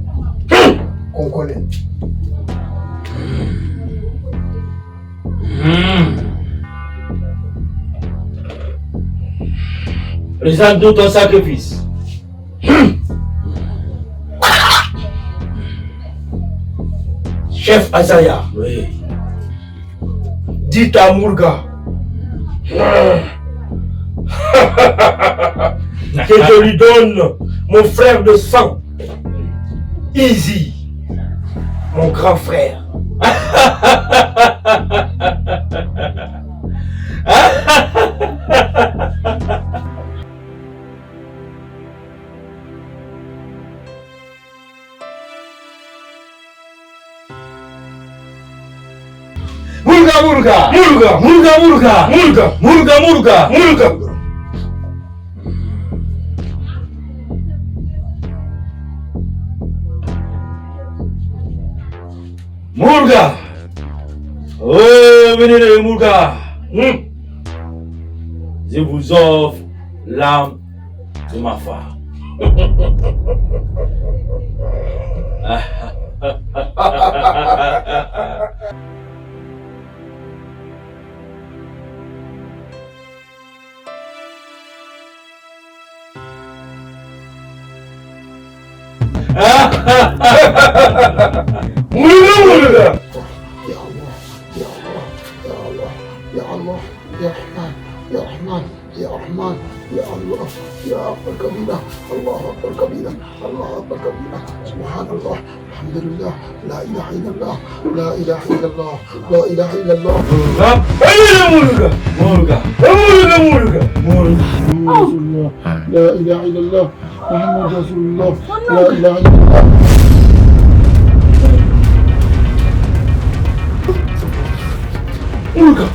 qu'on connaît. Présente-nous ton sacrifice. Chef Azaya, oui. Dites à Muruga que je lui donne mon frère de sang, Easy, mon grand frère. Muruga Muruga Muruga Muruga Muruga Muruga Muruga Muruga Muruga. Muruga. Oh, venez Muruga. Je vous offre l'âme de ma femme. Muruga Muruga. يا الله يا رحمن يا رحمن يا رحمن يا الله يا أكبر كبيرة الله أكبر كبيرة الله أكبر كبيرة سبحان الله الحمد لله لا إله إلا الله لا إله إلا الله لا إله إلا الله. Muruga Muruga Muruga Muruga Muruga لا إله إلا الله محمد رسول الله لا إله إلا الله. Muruga.